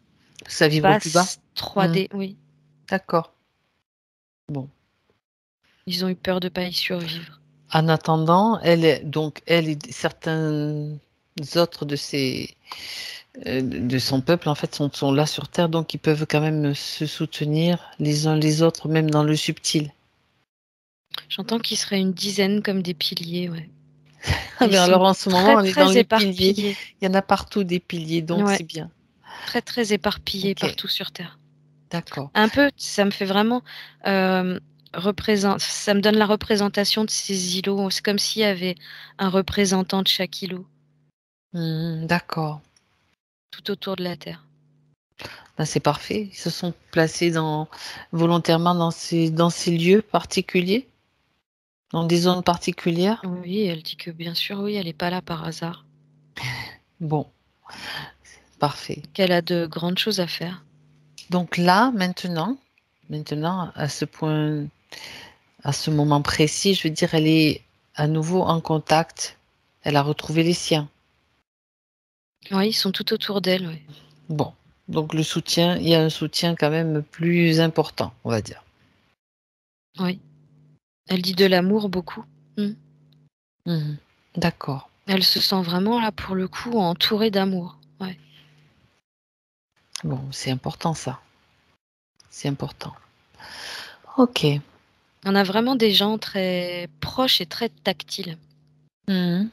Ça vibre plus bas. basse, Mhm. 3D, oui. D'accord. Bon. Ils ont eu peur de pas y survivre. En attendant, elle et certains autres de son peuple, en fait, sont là sur Terre, donc ils peuvent quand même se soutenir les uns les autres, même dans le subtil. J'entends qu'ils seraient une dizaine comme des piliers, ouais. Ah Ils ben sont alors en ce moment, très, on est dans très les piliers. éparpillés. Il y en a partout des piliers, donc Ouais, c'est bien. très, très éparpillés Ok, partout sur Terre. d'accord. Un peu, ça me fait vraiment ça me donne la représentation de ces îlots. C'est comme s'il y avait un représentant de chaque îlot D'accord. tout autour de la Terre. Ben, c'est parfait. Ils se sont placés volontairement dans ces lieux particuliers, dans des zones particulières. Oui, elle dit que bien sûr, oui, elle n'est pas là par hasard. Bon, parfait. Qu'elle a de grandes choses à faire. Donc là, maintenant, à ce point, à ce moment précis, je veux dire, elle est à nouveau en contact. Elle a retrouvé les siens. Oui, ils sont tout autour d'elle, oui. Bon, donc il y a un soutien quand même plus important, on va dire. Oui. Elle dit de l'amour beaucoup. Mm. Mhm. D'accord. Elle se sent vraiment là pour le coup entourée d'amour. Ouais. Bon, c'est important ça. C'est important. Ok. On a vraiment des gens très proches et très tactiles. Mhm.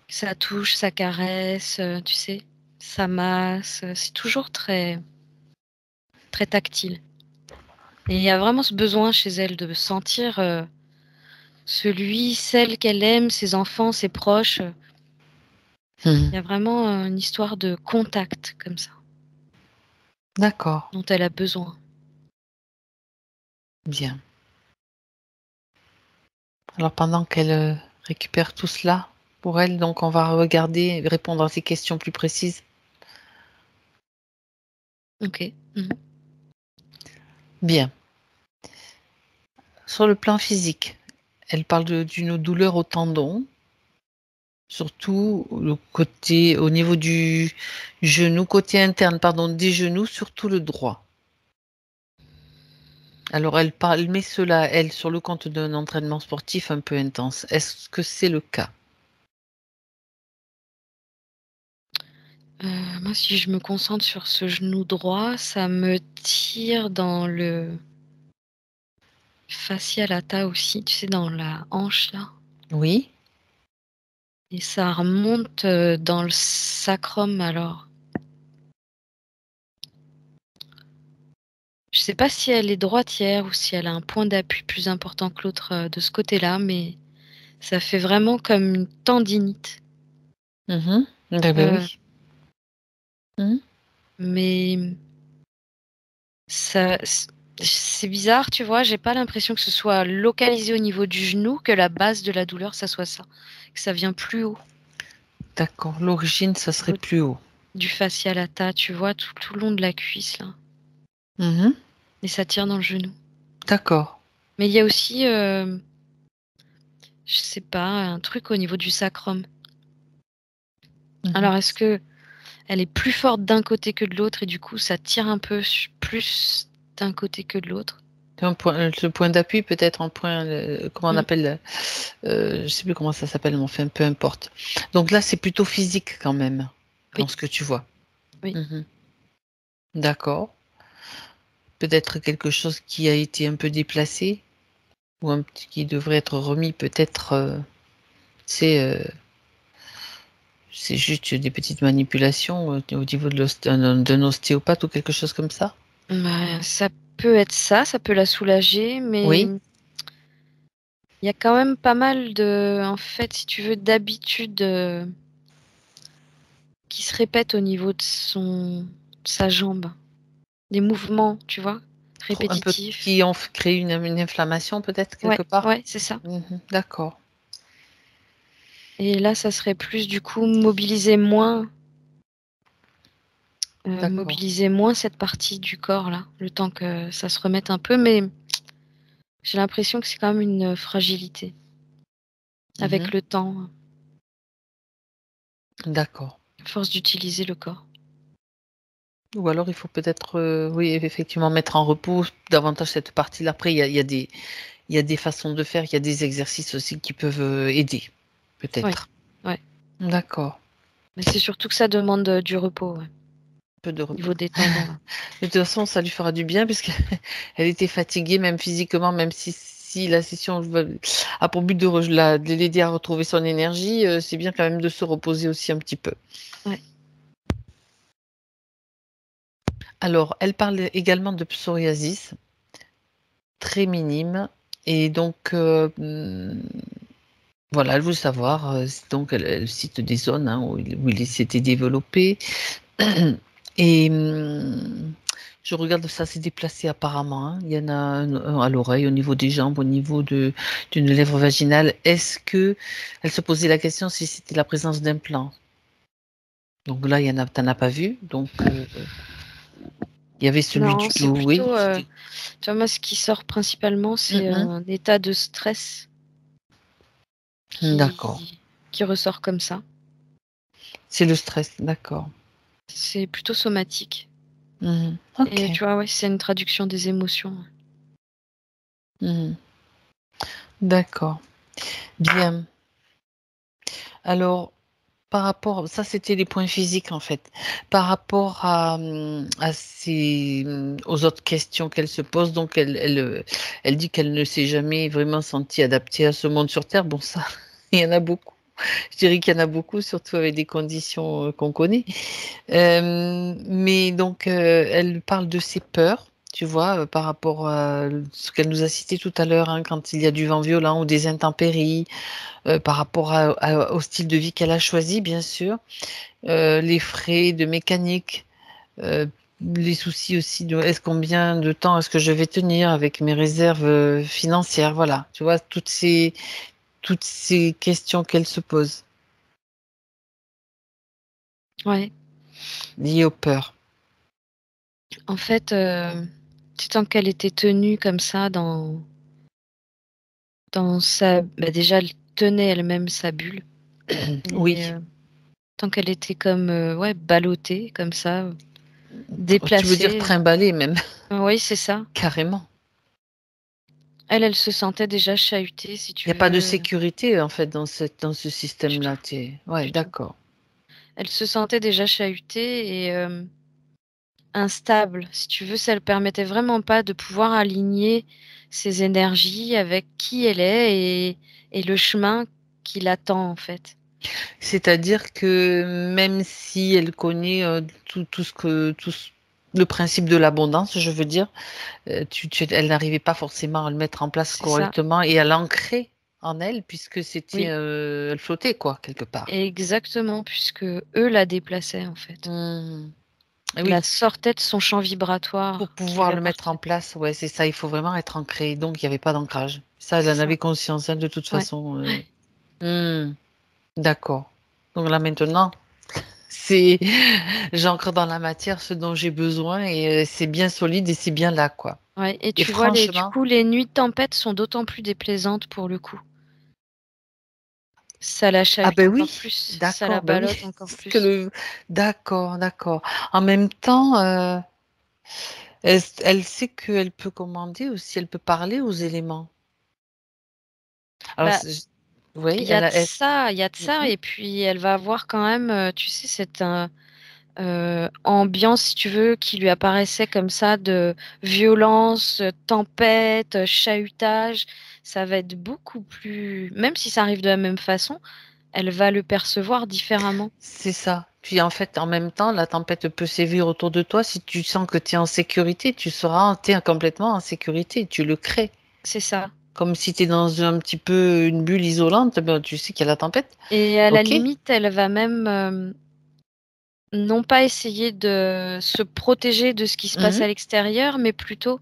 Ça touche, ça caresse, tu sais, ça masse. C'est toujours très, très tactile. Et il y a vraiment ce besoin chez elle de sentir celle qu'elle aime, ses enfants, ses proches. Mhm. Il y a vraiment une histoire de contact comme ça, D'accord. dont elle a besoin. Bien. Alors pendant qu'elle récupère tout cela pour elle, donc on va regarder, répondre à ces questions plus précises. Ok. Mhm. Bien. Sur le plan physique, Elle parle d'une douleur au tendon, surtout au niveau du genou, côté interne, pardon, des genoux, surtout le droit. Alors, elle met cela, elle, sur le compte d'un entraînement sportif un peu intense. Est-ce que c'est le cas? Moi, si je me concentre sur ce genou droit, ça me tire dans le fascia lata aussi, tu sais, dans la hanche là Oui? et ça remonte, dans le sacrum alors. Je sais pas si elle est droitière ou si elle a un point d'appui plus important que l'autre, de ce côté-là, mais ça fait vraiment comme une tendinite. Mhm. Eh ben Heu, oui. Mhm. mais ça c'est bizarre, tu vois? J'ai pas l'impression que ce soit localisé au niveau du genou, que la base de la douleur, ça soit ça, que ça vient plus haut, D'accord. L'origine, ça au serait niveau plus haut. du fascia lata, tu vois? Tout le long de la cuisse là Mhm. et ça tire dans le genou. D'accord. Mais il y a aussi, je sais pas, un truc au niveau du sacrum. Mhm. Alors est-ce que elle est plus forte d'un côté que de l'autre et du coup ça tire un peu plus d'un côté que de l'autre? Le point d'appui, peut-être un point, comment on Mmh, appelle, je sais plus comment ça s'appelle, mais enfin, peu importe. Donc là, c'est plutôt physique quand même, dans oui, ce que tu vois. oui. Mhm. D'accord. Peut-être quelque chose qui a été un peu déplacé ou qui devrait être remis peut-être, c'est, c'est juste des petites manipulations, au niveau d'un ostéopathe ou quelque chose comme ça? Bah, ça peut être ça, ça peut la soulager, mais Oui? il y a quand même pas mal de en fait, si tu veux, d'habitudes, qui se répètent au niveau de sa jambe. Des mouvements, tu vois? Trop un peu Répétitifs. qui ont créé une inflammation peut-être Ouais, quelque part? ouais, c'est ça Mmh. D'accord, et là, ça serait plus du coup d'accord. mobiliser moins cette partie du corps là, le temps que ça se remette un peu, mais j'ai l'impression que c'est quand même une fragilité avec Mmh. le temps, D'accord. à force d'utiliser le corps. Ou alors il faut peut-être, oui, effectivement mettre en repos davantage cette partie-là. Après il y a des façons de faire, il y a des exercices aussi qui peuvent, aider, Ouais, peut-être. ouais, D'accord. mais c'est surtout que ça demande, du repos, ouais, Un peu de au repos. niveau des tendons là. De toute façon, ça lui fera du bien puisqu'elle elle était fatiguée même physiquement, même si la session a pour but de l'aider à retrouver son énergie, c'est bien quand même de se reposer aussi un petit peu. Ouais. Alors, elle parle également de psoriasis, très minime et donc voilà, elle veut savoir, donc elle cite des zones, hein, où il s'était développé et je regarde, ça s'est déplacé apparemment, hein. Il y en a un à l'oreille, au niveau des jambes, au niveau d'une lèvre vaginale. Est-ce que elle se posait la question si c'était la présence d'implants? Donc là, il y en a tu en as pas vu, donc il y avait celui Non, du c'est dos, oui, plutôt, c'était tu vois, moi, ce qui sort principalement, c'est mmh un état de stress mh. D'accord. qui ressort comme ça. C'est le stress, d'accord. C'est plutôt somatique Mmh. et OK. tu vois, ouais, c'est une traduction des émotions. Mmh. D'accord. Bien. Alors, par rapport ça, c'était les points physiques, en fait. Par rapport à aux autres questions qu'elle se pose, donc elle dit qu'elle ne s'est jamais vraiment sentie adaptée à ce monde sur terre. Bon, ça, il y en a beaucoup. Je dirais qu'il y en a beaucoup, surtout avec des conditions, qu'on connaît. Mais donc, elle parle de ses peurs, tu vois, par rapport à ce qu'elle nous a cité tout à l'heure, hein, quand il y a du vent violent ou des intempéries, par rapport au style de vie qu'elle a choisi, bien sûr, les frais de mécanique, heu, les soucis aussi de est-ce combien de temps est-ce que je vais tenir avec mes réserves, financières? Voilà, tu vois? Toutes ces questions qu'elle se pose, Ouais, liées aux peurs. en fait, tu tant qu'elle était tenue comme ça Déjà, elle tenait elle-même sa bulle. Oui. Et tant qu'elle était comme ballottée, comme ça, Tu veux dire déplacée. trimballer même, Oui, c'est ça. carrément. Elle se sentait déjà chahutée, si Il y tu a pas de veux. sécurité, en fait, dans ce Du tout, système-là. Ouais, du tout. d'accord. Elle se sentait déjà chahutée et instable, si tu veux. Ça ne permettait vraiment pas de pouvoir aligner ses énergies avec qui elle est et le chemin qui l'attend, en fait. C'est-à-dire que même si elle connaît le principe de l'abondance, je veux dire, elle n'arrivait pas forcément à le mettre en place C'est ça, correctement et à l'ancrer en elle, puisque c'était, oui. elle flottait, quoi, quelque part. Exactement, puisque eux la déplaçaient, en fait. Hmm. Eh La oui, sortait de son champ pour vibratoire qui lui pouvoir le mettre en appartenait. place, ouais, c'est ça, il faut vraiment être ancré. Donc, il n'y avait pas d'ancrage. Ça, elle C'est en ça. avait conscience, hein, de toute Ouais. façon. Hmm. D'accord. Donc là, maintenant, c'est j'ancre dans la matière ce dont j'ai besoin et c'est bien solide et c'est bien là, quoi. Ouais. Et Et tu vois, du franchement, coup, les nuits de tempête sont d'autant plus déplaisantes pour le coup. Ça la ah chahute ben encore oui, plus, ça la d'accord, ben oui, ballotte encore c'est que plus. d'accord, d'accord. En même temps, elle sait qu'elle peut commander aussi, elle peut parler aux éléments. Alors, Bah, oui, il y a de elle... ça, il y a de ça, Mhm, et puis elle va avoir quand même, tu sais, cette ambiance, si tu veux, qui lui apparaissait comme ça de violence, tempête, chahutage. Ça va être beaucoup plus, même si ça arrive de la même façon, elle va le percevoir différemment. c'est ça. Puis en fait, en même temps, la tempête peut sévir autour de toi. Si tu sens que tu es en sécurité, tu es complètement en sécurité. Tu le crées. C'est ça. Comme si tu es dans un petit peu une bulle isolante, ben, tu sais qu'il y a la tempête. Et à la Ok, limite, elle va même non pas essayer de se protéger de ce qui se passe mhm. à l'extérieur, mais plutôt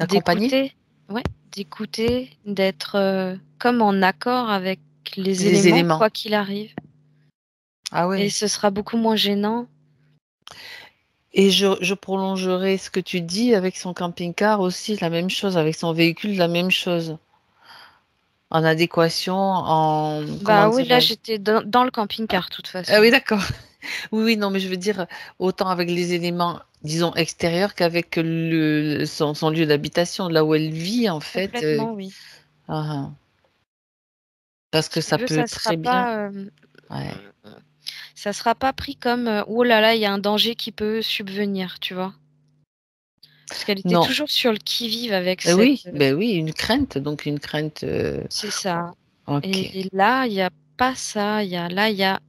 Accompagné d'écouter, ouais, d'écouter, d'être comme en accord avec les des éléments, éléments. quoi qu'il arrive. Ah Et ouais. ce sera beaucoup moins gênant. Et je prolongerai ce que tu dis avec son camping-car aussi, la même chose, avec son véhicule, la même chose. En adéquation, comment Bah oui, là, dirais-je? j'étais dans le camping-car, de toute Ah façon. oui, d'accord. Oui, oui, non, mais je veux dire, autant avec les éléments, disons, extérieurs qu'avec son lieu d'habitation, là où elle vit, en fait. Complètement, oui. Ah, parce Si que tu ça veux, peut très bien. Ouais. ça sera pas pris comme oh là là, il y a un danger qui peut subvenir, tu vois. Parce qu'elle était Non. toujours sur le qui-vive avec Oui, ben oui, une crainte, donc une crainte. c'est ça. Ok. Et là, il y a pas ça. Il y a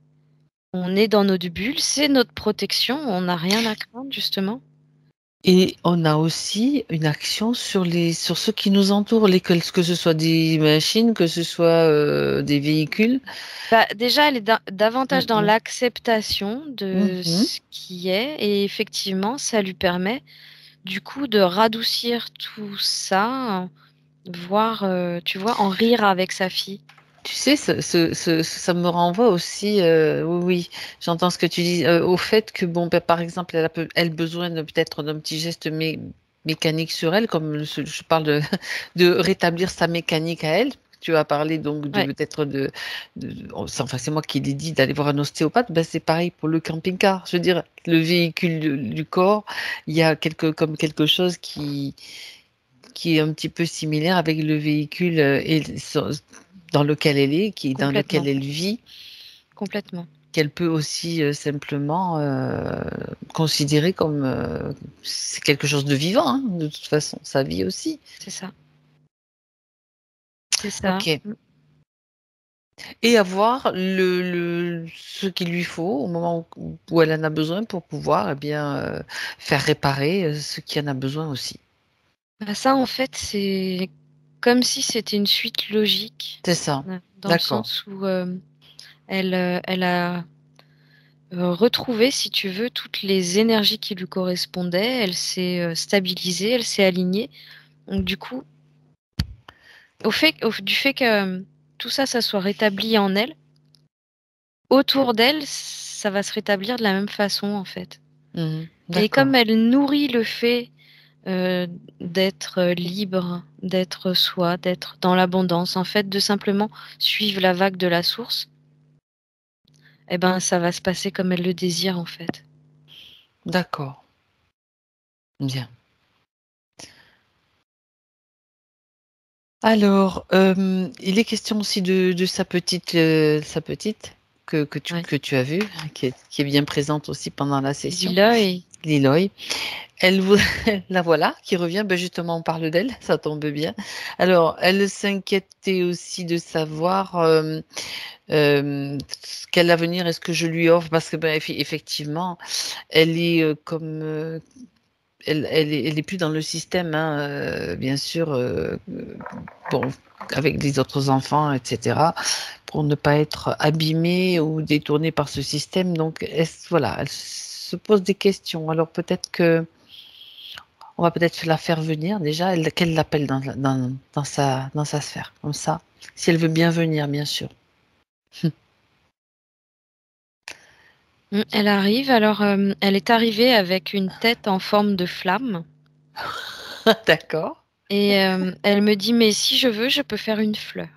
on est dans notre bulle, c'est notre protection, on n'a rien à craindre, justement. Et on a aussi une action sur ceux qui nous entourent, que ce soit des machines, que ce soit des véhicules. Bah, déjà, elle est davantage dans Mhm. l'acceptation de Mhm. ce qui est et effectivement, ça lui permet, du coup, de radoucir tout ça, voire, tu vois, en rire avec sa fille. Tu sais, ça me renvoie aussi, oui, oui, j'entends ce que tu dis, au fait que, bon, ben, par exemple, elle besoin peut-être d'un petit geste mécanique sur elle, comme je parle de rétablir sa mécanique à elle. Tu as parlé donc de Ouais, peut-être enfin, c'est moi qui l'ai dit d'aller voir un ostéopathe, ben, c'est pareil pour le camping-car. Je veux dire, le véhicule du corps, il y a quelque chose qui est un petit peu similaire avec le véhicule dans lequel elle est, dans lequel complètement, elle vit, complètement, qu'elle peut aussi simplement considérer comme c'est quelque chose de vivant, hein, de toute façon, sa vie aussi. c'est ça, c'est ça. Ok. Et avoir ce qu'il lui faut au moment où elle en a besoin pour pouvoir eh bien, faire réparer ce qui en a besoin aussi. Bah, ça, en fait, c'est comme si c'était une suite logique, C'est ça. dans le D'accord. sens où, elle a retrouvé, si tu veux, toutes les énergies qui lui correspondaient. Elle s'est, stabilisée, elle s'est alignée. Donc du coup, du fait que, tout ça, ça soit rétabli en elle, autour d'elle, ça va se rétablir de la même façon, en fait. Mhm. Et comme D'accord. elle nourrit le fait, d'être libre, d'être soi, d'être dans l'abondance. En fait, de simplement suivre la vague de la source, et ben, ça va se passer comme elle le désire, en fait. D'accord. Bien. Alors, il est question aussi de sa petite Ouais. que tu as vue, qui est bien présente aussi pendant la session, Dis-le et Liloy. Elle vou la voilà qui revient, ben, justement on parle d'elle, ça tombe bien. Alors, elle s'inquiétait aussi de savoir, quel avenir est-ce que je lui offre? Parce que, ben, effectivement, elle est, comme, elle est plus dans le système, hein, bien sûr, bon, avec les autres enfants, et cetera, pour ne pas être abîmée ou détournée par ce système. Donc, voilà, elle se pose des questions. Alors peut-être que on va peut-être la faire venir déjà, qu'elle l'appelle dans sa sphère, comme ça, si elle veut bien venir, bien sûr. elle arrive alors, elle est arrivée avec une tête en forme de flamme D'accord, et elle me dit: «Mais si je veux, je peux faire une fleur».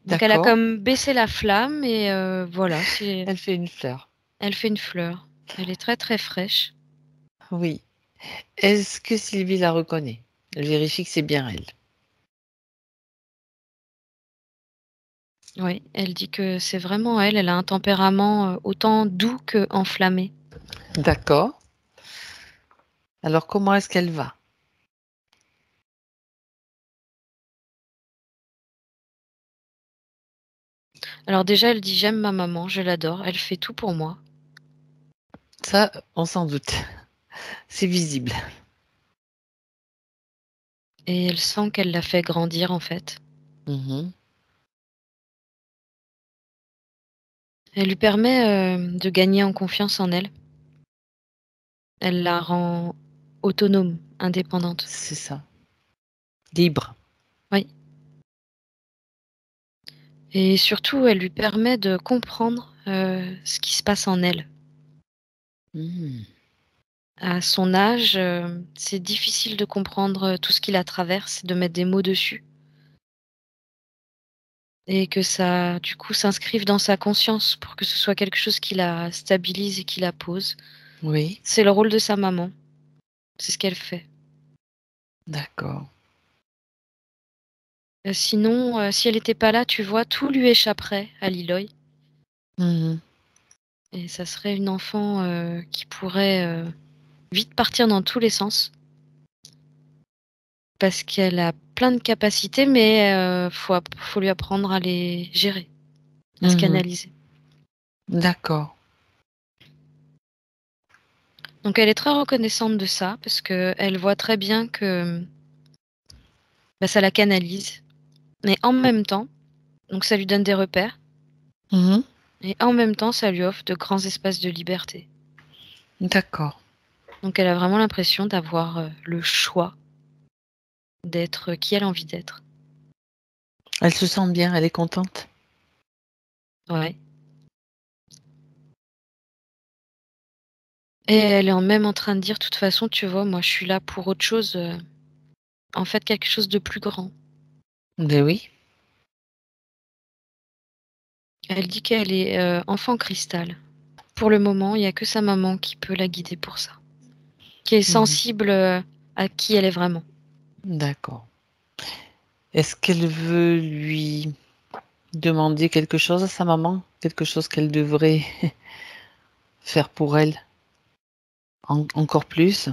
Donc elle a d'accord. comme baissé la flamme et voilà, c'est Elle fait une fleur. elle fait une fleur. Elle est très, très fraîche. Oui. Est-ce que Sylvie la reconnaît? Elle vérifie que c'est bien elle. Oui, elle dit que c'est vraiment elle. Elle a un tempérament, autant doux qu'enflammé. D'accord. Alors comment est-ce qu'elle va? Alors déjà, elle dit: «J'aime ma maman, je l'adore, elle fait tout pour moi» Ça, on s'en doute. C'est visible. et elle sent qu'elle l'a fait grandir, en fait. Mmh. Elle lui permet, de gagner en confiance en elle. Elle la rend autonome, indépendante. C'est ça. Libre. Oui et surtout, elle lui permet de comprendre, ce qui se passe en elle. Mmh. À son âge, c'est difficile de comprendre, tout ce qui la traverse, de mettre des mots dessus et que ça, du coup, s'inscrive dans sa conscience pour que ce soit quelque chose qui la stabilise et qui la pose. Oui, C'est le rôle de sa maman, c'est ce qu'elle fait. d'accord. Sinon, si elle était pas là, tu vois, tout lui échapperait à Liloy Mmh. et ça serait une enfant, qui pourrait, vite partir dans tous les sens parce qu'elle a plein de capacités mais faut lui apprendre à les gérer, à se Mmh. canaliser. D'accord. Donc elle est très reconnaissante de ça parce qu'elle voit très bien que, bah, ça la canalise, mais en même temps donc ça lui donne des repères Mmh. et en même temps ça lui offre de grands espaces de liberté. D'accord. Donc elle a vraiment l'impression d'avoir, le choix d'être qui elle a envie d'être. Elle se sent bien, elle est contente? Ouais et elle est même en train de dire: «De toute façon, tu vois, moi je suis là pour autre chose, en fait quelque chose de plus grand». Beh, oui. Elle dit qu'elle est, enfant cristal. Pour le moment, il y a que sa maman qui peut la guider pour ça, qui est Mmh. sensible, à qui elle est vraiment. D'accord. Est-ce qu'elle veut lui demander quelque chose à sa maman? Quelque chose qu'elle devrait faire pour elle encore plus?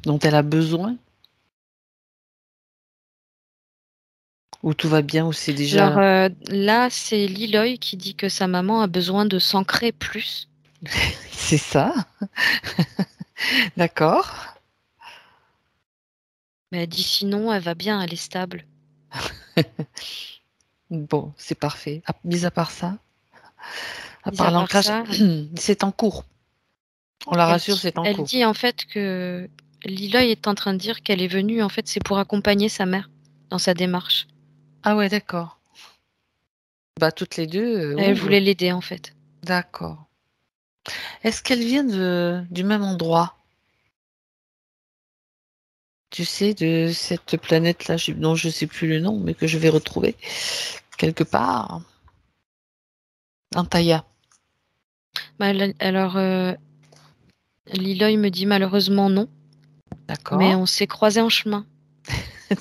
Dont elle a besoin? Ou tout va bien? Ou c'est Alors, déjà là, c'est Liloy qui dit que sa maman a besoin de s'ancrer plus, c'est ça? D'accord. mais elle dit: «Sinon, elle va bien, elle est stable». Bon, c'est parfait. Mis à part ça, à Mis part à part l'ancrage, ça, c'est en cours. On la rassure, c'est en elle cours. dit, en fait, que Liloy est en train de dire qu'elle est venue, en fait, c'est pour accompagner sa mère dans sa démarche. Ah ouais, d'accord. Bah, toutes les 2, Elle oui, voulait l'aider, en fait. d'accord. Est-ce qu'elles viennent du même endroit? Tu sais, de cette planète-là, dont je ne sais plus le nom, mais que je vais retrouver quelque part. Antaya. Bah, alors, Liloy me dit malheureusement non, mais D'accord. on s'est croisés en chemin.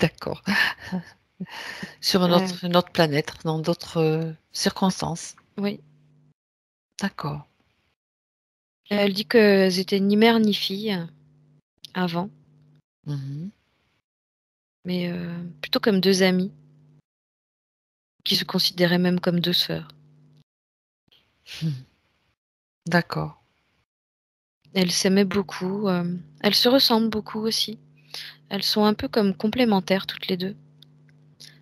D'accord. Sur Euh, une autre planète, dans d'autres circonstances. oui. D'accord. Elle dit qu'elles étaient ni mère ni fille avant, Mhm. mais plutôt comme deux amies qui se considéraient même comme deux sœurs. D'accord. Elles s'aimaient beaucoup. Elles se ressemblent beaucoup aussi. Elles sont un peu comme complémentaires toutes les deux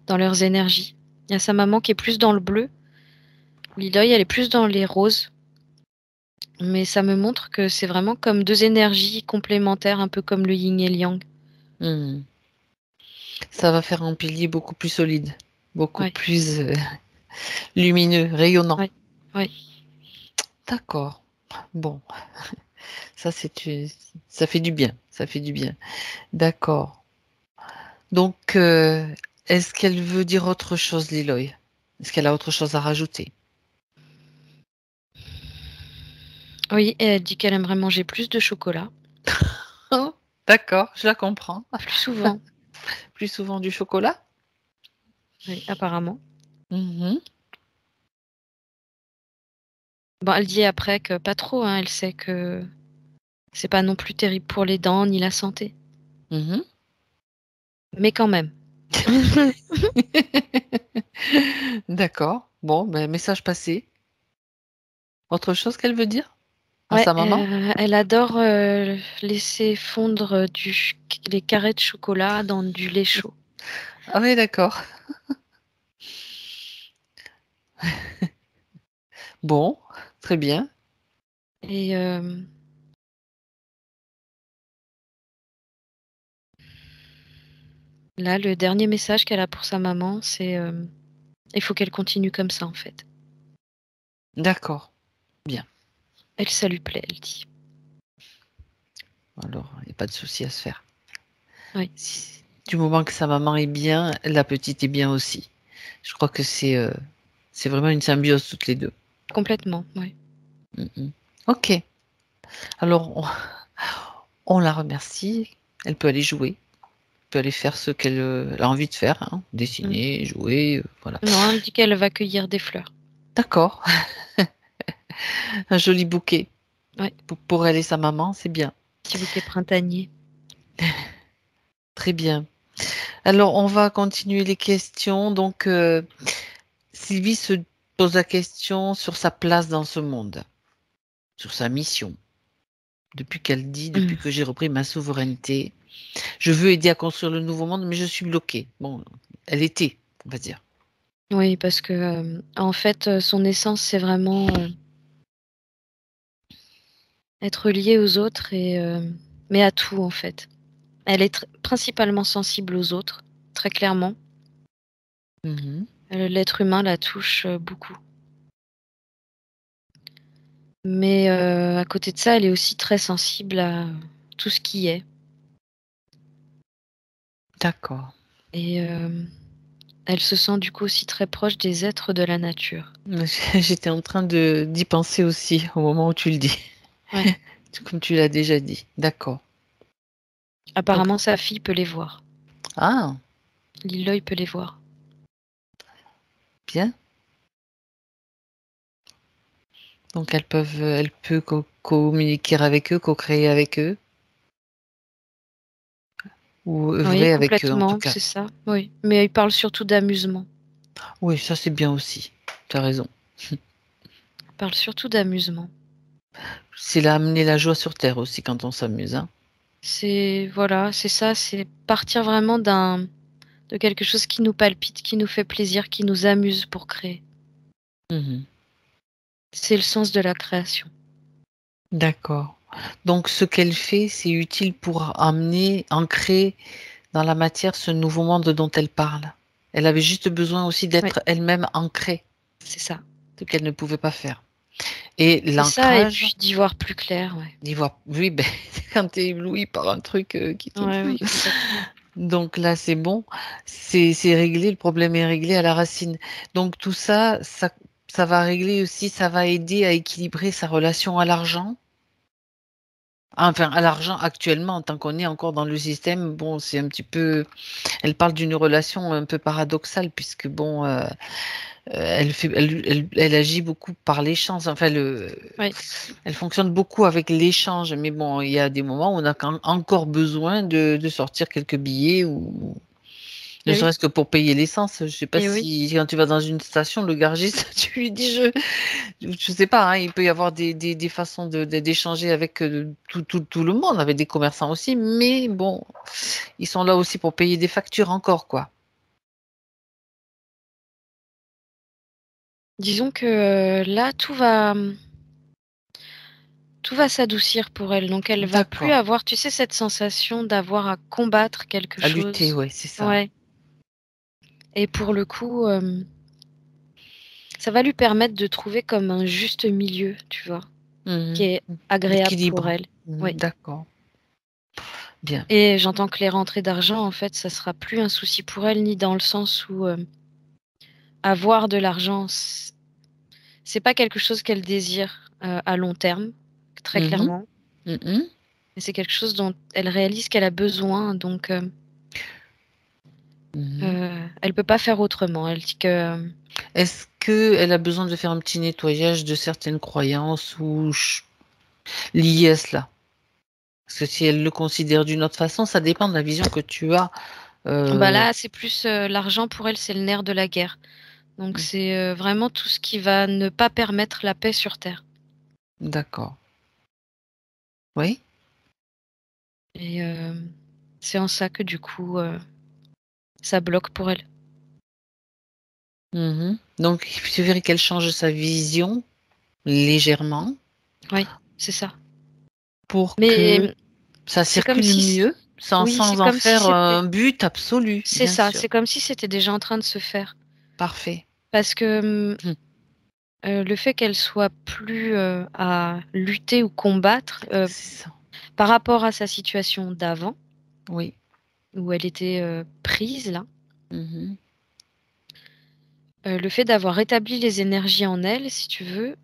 dans leurs énergies. Il y a sa maman qui est plus dans le bleu. Liloy, elle est plus dans les roses. Mais ça me montre que c'est vraiment comme deux énergies complémentaires, un peu comme le yin et le yang. Mhm. Ça va faire un pilier beaucoup plus solide, beaucoup Ouais, plus lumineux, rayonnant. ouais, ouais. D'accord. Bon, ça ça fait du bien. Ça fait du bien. D'accord. Donc, est-ce qu'elle veut dire autre chose, Liloy? Est-ce qu'elle a autre chose à rajouter? Oui, et elle dit qu'elle aimerait manger plus de chocolat, Oh, d'accord, je la comprends. plus souvent. Plus souvent du chocolat? Oui, apparemment. Mhm, Bon, elle dit après que pas trop, hein, elle sait que c'est pas non plus terrible pour les dents ni la santé. mhm. Mais quand même. D'accord. Bon, ben, message passé. Autre chose qu'elle veut dire à Ouais, sa maman? elle adore laisser fondre les carrés de chocolat dans du lait chaud. Ah oui, d'accord. Bon, très bien. Et là, le dernier message qu'elle a pour sa maman, c'est il faut qu'elle continue comme ça en fait. D'accord. Bien. Elle, ça lui plaît, elle dit. Alors, il n'y a pas de souci à se faire. Oui, Du moment que sa maman est bien, la petite est bien aussi. Je crois que c'est vraiment une symbiose toutes les deux. complètement, oui. Mhm. Ok. Alors, on la remercie. Elle peut aller jouer. Elle peut aller faire ce qu'elle elle a envie de faire, hein. Mm. Dessiner, jouer, voilà. Non, elle dit qu'elle va cueillir des fleurs. D'accord. Un joli bouquet. Ouais, Pour elle et sa maman, c'est bien. petit bouquet printanier. Très bien. Alors, on va continuer les questions. Donc, Sylvie se pose la question sur sa place dans ce monde, sur sa mission. Depuis Mm. que j'ai repris ma souveraineté, je veux aider à construire le nouveau monde, mais je suis bloquée. Bon, elle était, on va dire. Oui, parce que en fait, son essence, c'est vraiment être liée aux autres et mais à tout en fait. Elle est principalement sensible aux autres, très clairement. Mhm. L'être humain la touche beaucoup. Mais à côté de ça, elle est aussi très sensible à tout ce qui est. D'accord. Et elle se sent du coup aussi très proche des êtres de la nature. J'étais en train de d'y penser aussi au moment où tu le dis, Ouais. comme tu l'as déjà dit. D'accord. Donc, Apparemment, sa fille peut les voir. ah, Liloy peut les voir. bien. Donc, elle peut communiquer avec eux, co-créer avec eux, ou Oui, œuvrer avec eux en tout complètement, cas. c'est ça. Oui, mais il parle surtout d'amusement. Oui, ça c'est bien aussi. Tu as raison. Il parle surtout d'amusement. C'est là amener la joie sur terre aussi quand on s'amuse, hein. C'est voilà, c'est ça, c'est partir vraiment de quelque chose qui nous palpite, qui nous fait plaisir, qui nous amuse pour créer. Mhm. C'est le sens de la création. D'accord. Donc, ce qu'elle fait, c'est utile pour ancrer dans la matière ce nouveau monde dont elle parle. Elle avait juste besoin aussi Oui, d'être elle-même ancrée, c'est ça. ce qu'elle ne pouvait pas faire. Et C'est ça, et l'ancrage, puis d'y voir plus clair, ouais. oui, ben, quand tu es ébloui par un truc qui te... Ouais, oui, complètement. Donc là, c'est bon, c'est réglé, le problème est réglé à la racine. Donc tout ça, ça va régler aussi, ça va aider à équilibrer sa relation à l'argent. Enfin, à l'argent actuellement, tant qu'on est encore dans le système, bon, c'est un petit peu. Elle parle d'une relation un peu paradoxale puisque bon, elle agit beaucoup par l'échange. Enfin, Oui, elle fonctionne beaucoup avec l'échange. Mais bon, il y a des moments où on a encore besoin de sortir quelques billets ou ne et oui, serait-ce que pour payer l'essence. Je sais pas et oui. si quand tu vas dans une station, le garagiste, tu lui dis je sais pas, hein, il peut y avoir des façons d'échanger avec tout le monde, avec des commerçants aussi, mais bon, ils sont là aussi pour payer des factures encore, quoi. Disons que là, tout va s'adoucir pour elle. Donc, elle va plus D'accord. avoir, tu sais, cette sensation d'avoir à combattre quelque À lutter, chose. ouais, c'est ça. Ouais. Et pour le coup, ça va lui permettre de trouver comme un juste milieu, tu vois, qui Mhm. est agréable pour L'équilibre. elle. Mhm, Oui. d'accord. Bien. Et j'entends que les rentrées d'argent, en fait, ça sera plus un souci pour elle, ni dans le sens où avoir de l'argent, c'est pas quelque chose qu'elle désire à long terme, très Mhm, clairement. mhm, Mais c'est quelque chose dont elle réalise qu'elle a besoin, donc mhm. elle peut pas faire autrement. Elle dit que Est-ce qu'elle a besoin de faire un petit nettoyage de certaines croyances ou liées à cela? Parce que si elle le considère d'une autre façon, ça dépend de la vision que tu as. bah Euh, là, c'est plus l'argent pour elle, c'est le nerf de la guerre. Donc c'est vraiment tout ce qui va ne pas permettre la paix sur Terre. d'accord. Oui. Et c'est en ça que du coup, ça bloque pour elle. Mhm. Donc, il suffirait qu'elle change sa vision légèrement Oui, c'est ça. pour que Mais ça c'est comme circule si, mieux, sans, oui, c'est sans en comme si faire c'était, un but absolu, c'est bien ça, sûr. c'est comme si c'était déjà en train de se faire. Parfait. Parce que Mhm. le fait qu'elle soit plus à lutter ou combattre C'est ça. par rapport à sa situation d'avant, Oui. où elle était prise là, Mhm. le fait d'avoir rétabli les énergies en elle, si tu veux,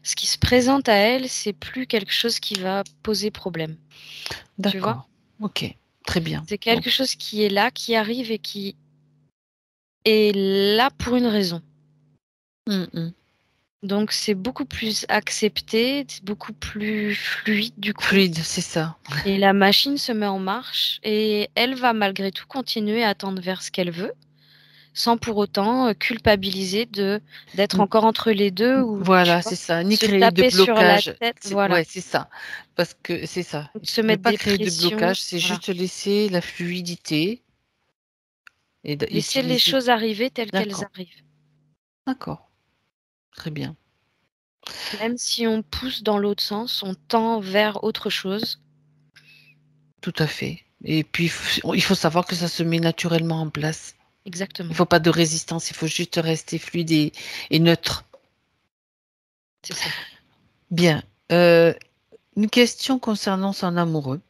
ce qui se présente à elle, c'est plus quelque chose qui va poser problème. Tu vois? D'accord. Ok. Très bien. C'est Donc, quelque chose qui est là, qui arrive et qui est là pour une raison. mhm. Donc c'est beaucoup plus accepté, c'est beaucoup plus fluide du coup. Fluide, c'est ça. Et la machine se met en marche et elle va malgré tout continuer à tendre vers ce qu'elle veut, sans pour autant culpabiliser d'être encore entre les deux ou tu Voilà, vois, c'est ça. Ni se créer de taper sur la blocage. tête, voilà, Ouais, c'est ça. Parce que c'est ça. ou de se Ne mettre pas des créer de pressions, blocage, c'est voilà. juste laisser la fluidité et Laisser les d'utiliser. choses arriver telles qu'elles D'accord. arrivent. D'accord. Très bien. Même si on pousse dans l'autre sens, on tend vers autre chose. Tout à fait. Et puis, il faut savoir que ça se met naturellement en place. Il Exactement, faut pas de résistance, il faut juste rester fluide et neutre. c'est ça. Bien. Une question concernant son amoureux.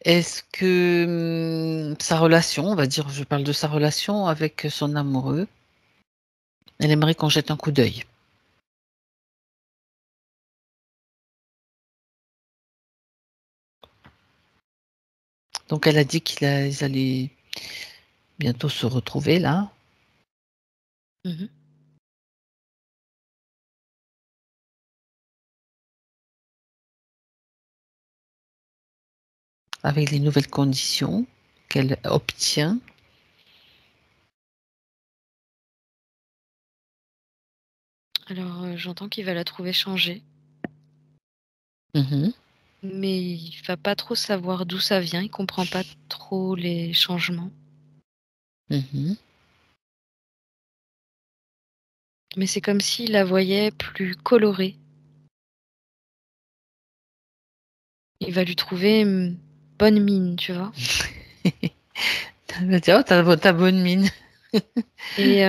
Est-ce que sa relation, on va dire, je parle de sa relation avec son amoureux, elle aimerait qu'on jette un coup d'œil. Donc elle a dit qu'ils allaient bientôt se retrouver là, Mmh. avec les nouvelles conditions qu'elle obtient. Alors, j'entends qu'il va la trouver changée, Mhm, mais il va pas trop savoir d'où ça vient, il comprend pas trop les changements. mhm. Mais c'est comme s'il la voyait plus colorée. Il va lui trouver, bonne mine, tu vois? Elle va dire, oh, t'as bonne mine. Et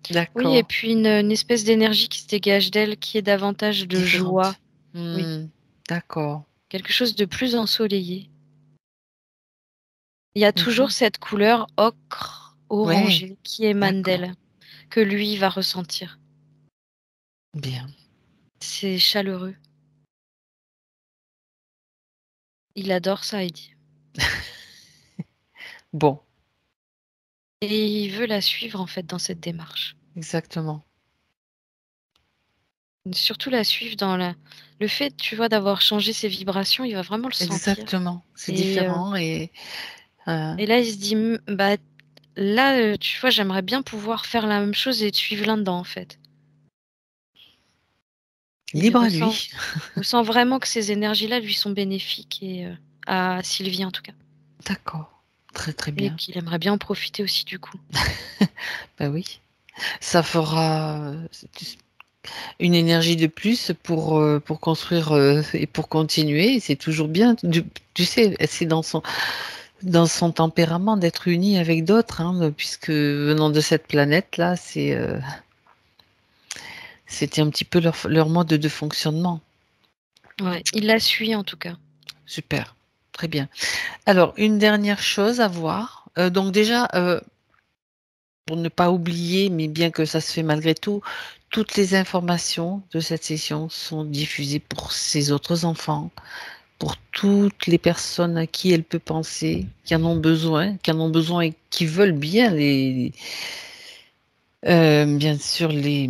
Oui et D'accord. puis une espèce d'énergie qui se dégage d'elle qui est davantage de joie. Différente. Oui, D'accord. quelque chose de plus ensoleillé. Il y a toujours Mmh. cette couleur ocre Ouais, orangé qui émane d'accord. d'elle, que lui va ressentir. Bien. C'est chaleureux. Il adore ça, Heidi Bon, et il veut la suivre, en fait, dans cette démarche. exactement. Surtout la suivre dans la le fait, tu vois, d'avoir changé ses vibrations, il va vraiment le sentir Exactement. C'est et différent heu et là, il se dit: bah, là, tu vois, j'aimerais bien pouvoir faire la même chose et te suivre là-dedans, en fait». Il libre à ressent lui. il ressent vraiment que ces énergies-là lui sont bénéfiques et à Sylvie, en tout cas D'accord. Très, très et bien. qu'il aimerait bien en profiter aussi, du coup. Bah oui. Ça fera, une énergie de plus pour construire, et pour continuer. C'est toujours bien. Tu sais, c'est dans son tempérament d'être uni avec d'autres, hein, puisque venant de cette planète-là, c'était un petit peu leur mode de fonctionnement. Ouais, il la suit, en tout cas. Super, très bien. Alors, une dernière chose à voir. Donc déjà, pour ne pas oublier, mais bien que ça se fait malgré tout, toutes les informations de cette session sont diffusées pour ses autres enfants, pour toutes les personnes à qui elle peut penser, qui en ont besoin et qui veulent bien bien sûr les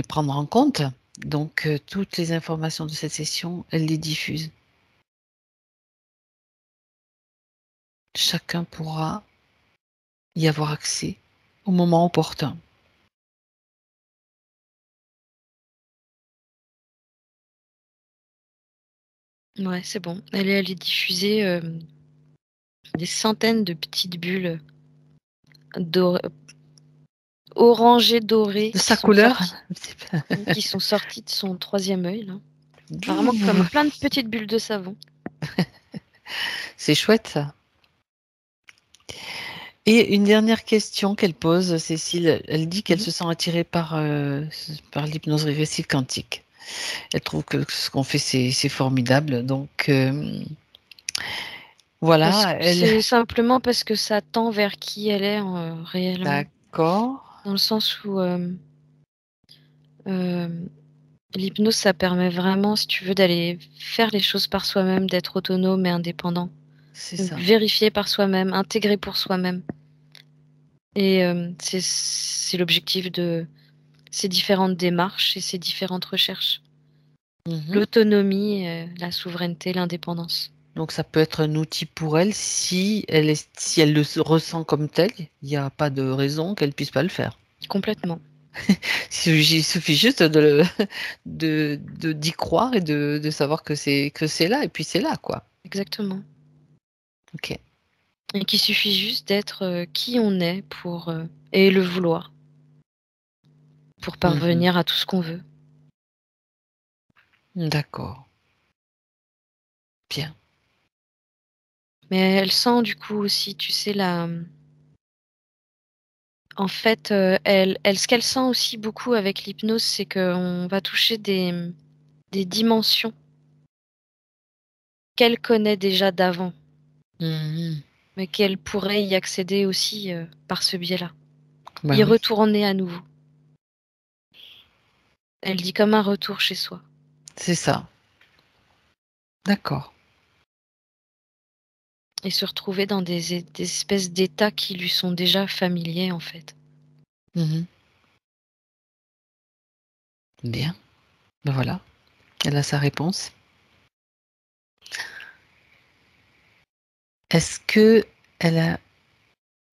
prendre en compte. Donc, toutes les informations de cette session, elle les diffuse. Chacun pourra y avoir accès au moment opportun. Ouais, c'est bon. Elle est allée diffuser, des centaines de petites bulles dor orangées dorées De sa couleur, un petit peu. qui sont sorties de son troisième œil, là. Vraiment comme plein de petites bulles de savon. C'est chouette ça. Et une dernière question qu'elle pose, Cécile, elle dit qu'elle Mmh. se sent attirée par l'hypnose régressive quantique. Elle trouve que ce qu'on fait, c'est formidable. Donc, Parce voilà, que elle. c'est simplement parce que ça tend vers qui elle est, réellement. D'accord. Dans le sens où, hem, l'hypnose, ça permet vraiment, si tu veux, d'aller faire les choses par soi-même, d'être autonome et indépendant. C'est Donc ça. vérifier par soi-même, intégrer pour soi-même et c'est l'objectif de ces différentes démarches et ces différentes recherches. Mhm. L'autonomie, la souveraineté, l'indépendance. Donc, ça peut être un outil pour elle si elle ressent comme tel. Il n'y a pas de raison qu'elle puisse pas le faire. Complètement, Il suffit juste d'y croire et de savoir que c'est là, et puis c'est là, quoi. exactement Ok. et qu'il suffit juste d'être, qui on est et le vouloir, pour Mhm. parvenir à tout ce qu'on veut. D'accord. Bien. Mais elle sent du coup aussi, tu sais, en fait, elle ce qu'elle sent aussi beaucoup avec l'hypnose, c'est qu'on va toucher des dimensions qu'elle connaît déjà d'avant, Mhm. mais qu'elle pourrait y accéder aussi, par ce biais-là. Bah Y oui, retourner à nouveau. Elle dit comme un retour chez soi c'est ça. D'accord. et se retrouver dans des espèces d'états qui lui sont déjà familiers, en fait. Mhm. Bien. Ben voilà. Elle a sa réponse. Est-ce que elle a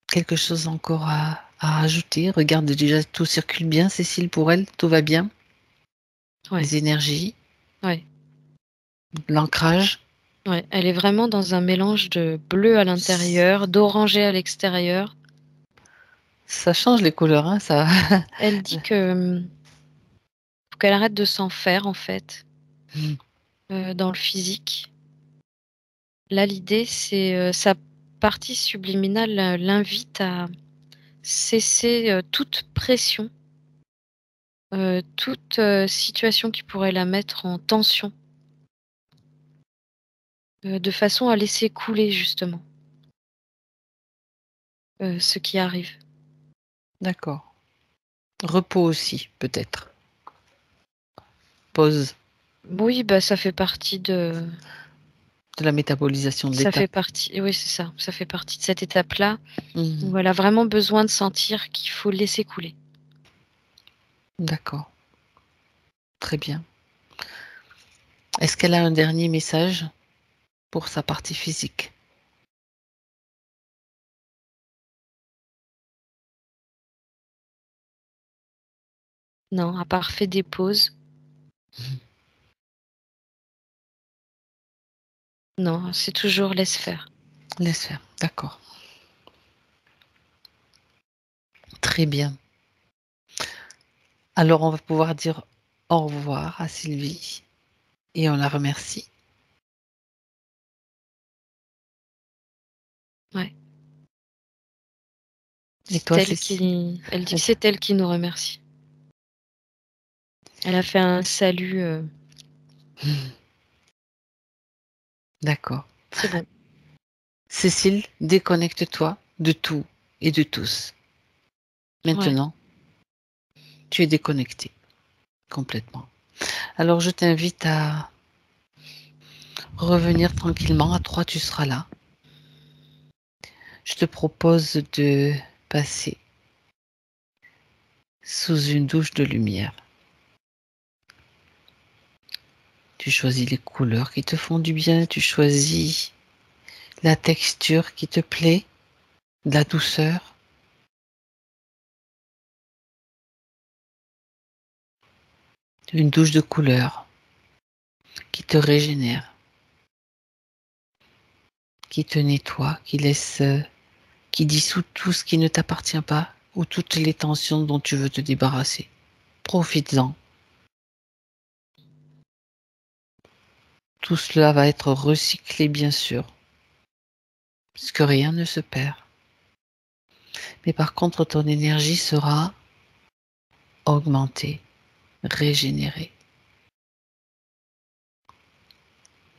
quelque chose encore à rajouter? Regarde, déjà, tout circule bien, Cécile, pour elle, tout va bien. Ouais, Les énergies, ouais, l'ancrage. ouais. Elle est vraiment dans un mélange de bleu à l'intérieur, d'orangé à l'extérieur. Ça change les couleurs, hein, ça. Elle dit que, faut qu'elle arrête de s'en faire, en fait, dans le physique. Là, l'idée, c'est, sa partie subliminale, l'invite à cesser toute pression, toute situation qui pourrait la mettre en tension, de façon à laisser couler justement ce qui arrive. D'accord. Repos aussi, peut-être. Pause Oui, bah, ça fait partie de de la métabolisation de ça fait l'étape. partie oui, c'est ça, ça fait partie de cette étape-là Mmh. où elle a vraiment besoin de sentir qu'il faut laisser couler. D'accord, très bien. Est-ce qu'elle a un dernier message pour sa partie physique? Non, à part fait des pauses, non, c'est toujours laisse faire. Laisse faire, d'accord. Très bien. Alors on va pouvoir dire au revoir à Sylvie et on la remercie. Ouais. Et C'est toi, elle Cécile? qui elle dit que c'est elle qui nous remercie. Elle a fait un salut, D'accord. c'est bon. Cécile, déconnecte-toi de tout et de tous. Ouais. Maintenant, tu es déconnectée complètement. Alors je t'invite à revenir tranquillement. À 3, tu seras là. Je te propose de passer sous une douche de lumière. Tu choisis les couleurs qui te font du bien, tu choisis la texture qui te plaît, de la douceur. Une douche de couleurs qui te régénère, qui te nettoie, qui dissout tout ce qui ne t'appartient pas ou toutes les tensions dont tu veux te débarrasser. Profites-en. Tout cela va être recyclé, bien sûr, puisque rien ne se perd. Mais par contre, ton énergie sera augmentée, régénérée.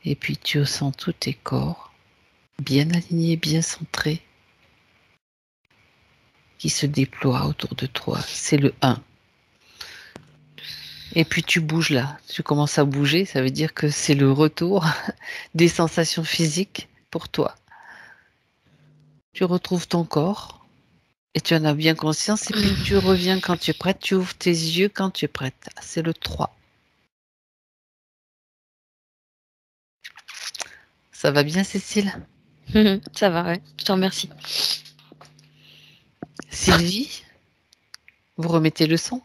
Et puis tu sens tous tes corps bien alignés, bien centrés, qui se déploient autour de toi. C'est le 1. Et puis tu bouges là, tu commences à bouger, ça veut dire que c'est le retour des sensations physiques pour toi. Tu retrouves ton corps et tu en as bien conscience et puis tu reviens quand tu es prête, tu ouvres tes yeux quand tu es prête. C'est le 3. Ça va bien, Cécile? Ça va, ouais, je te remercie. Sylvie, vous remettez le son?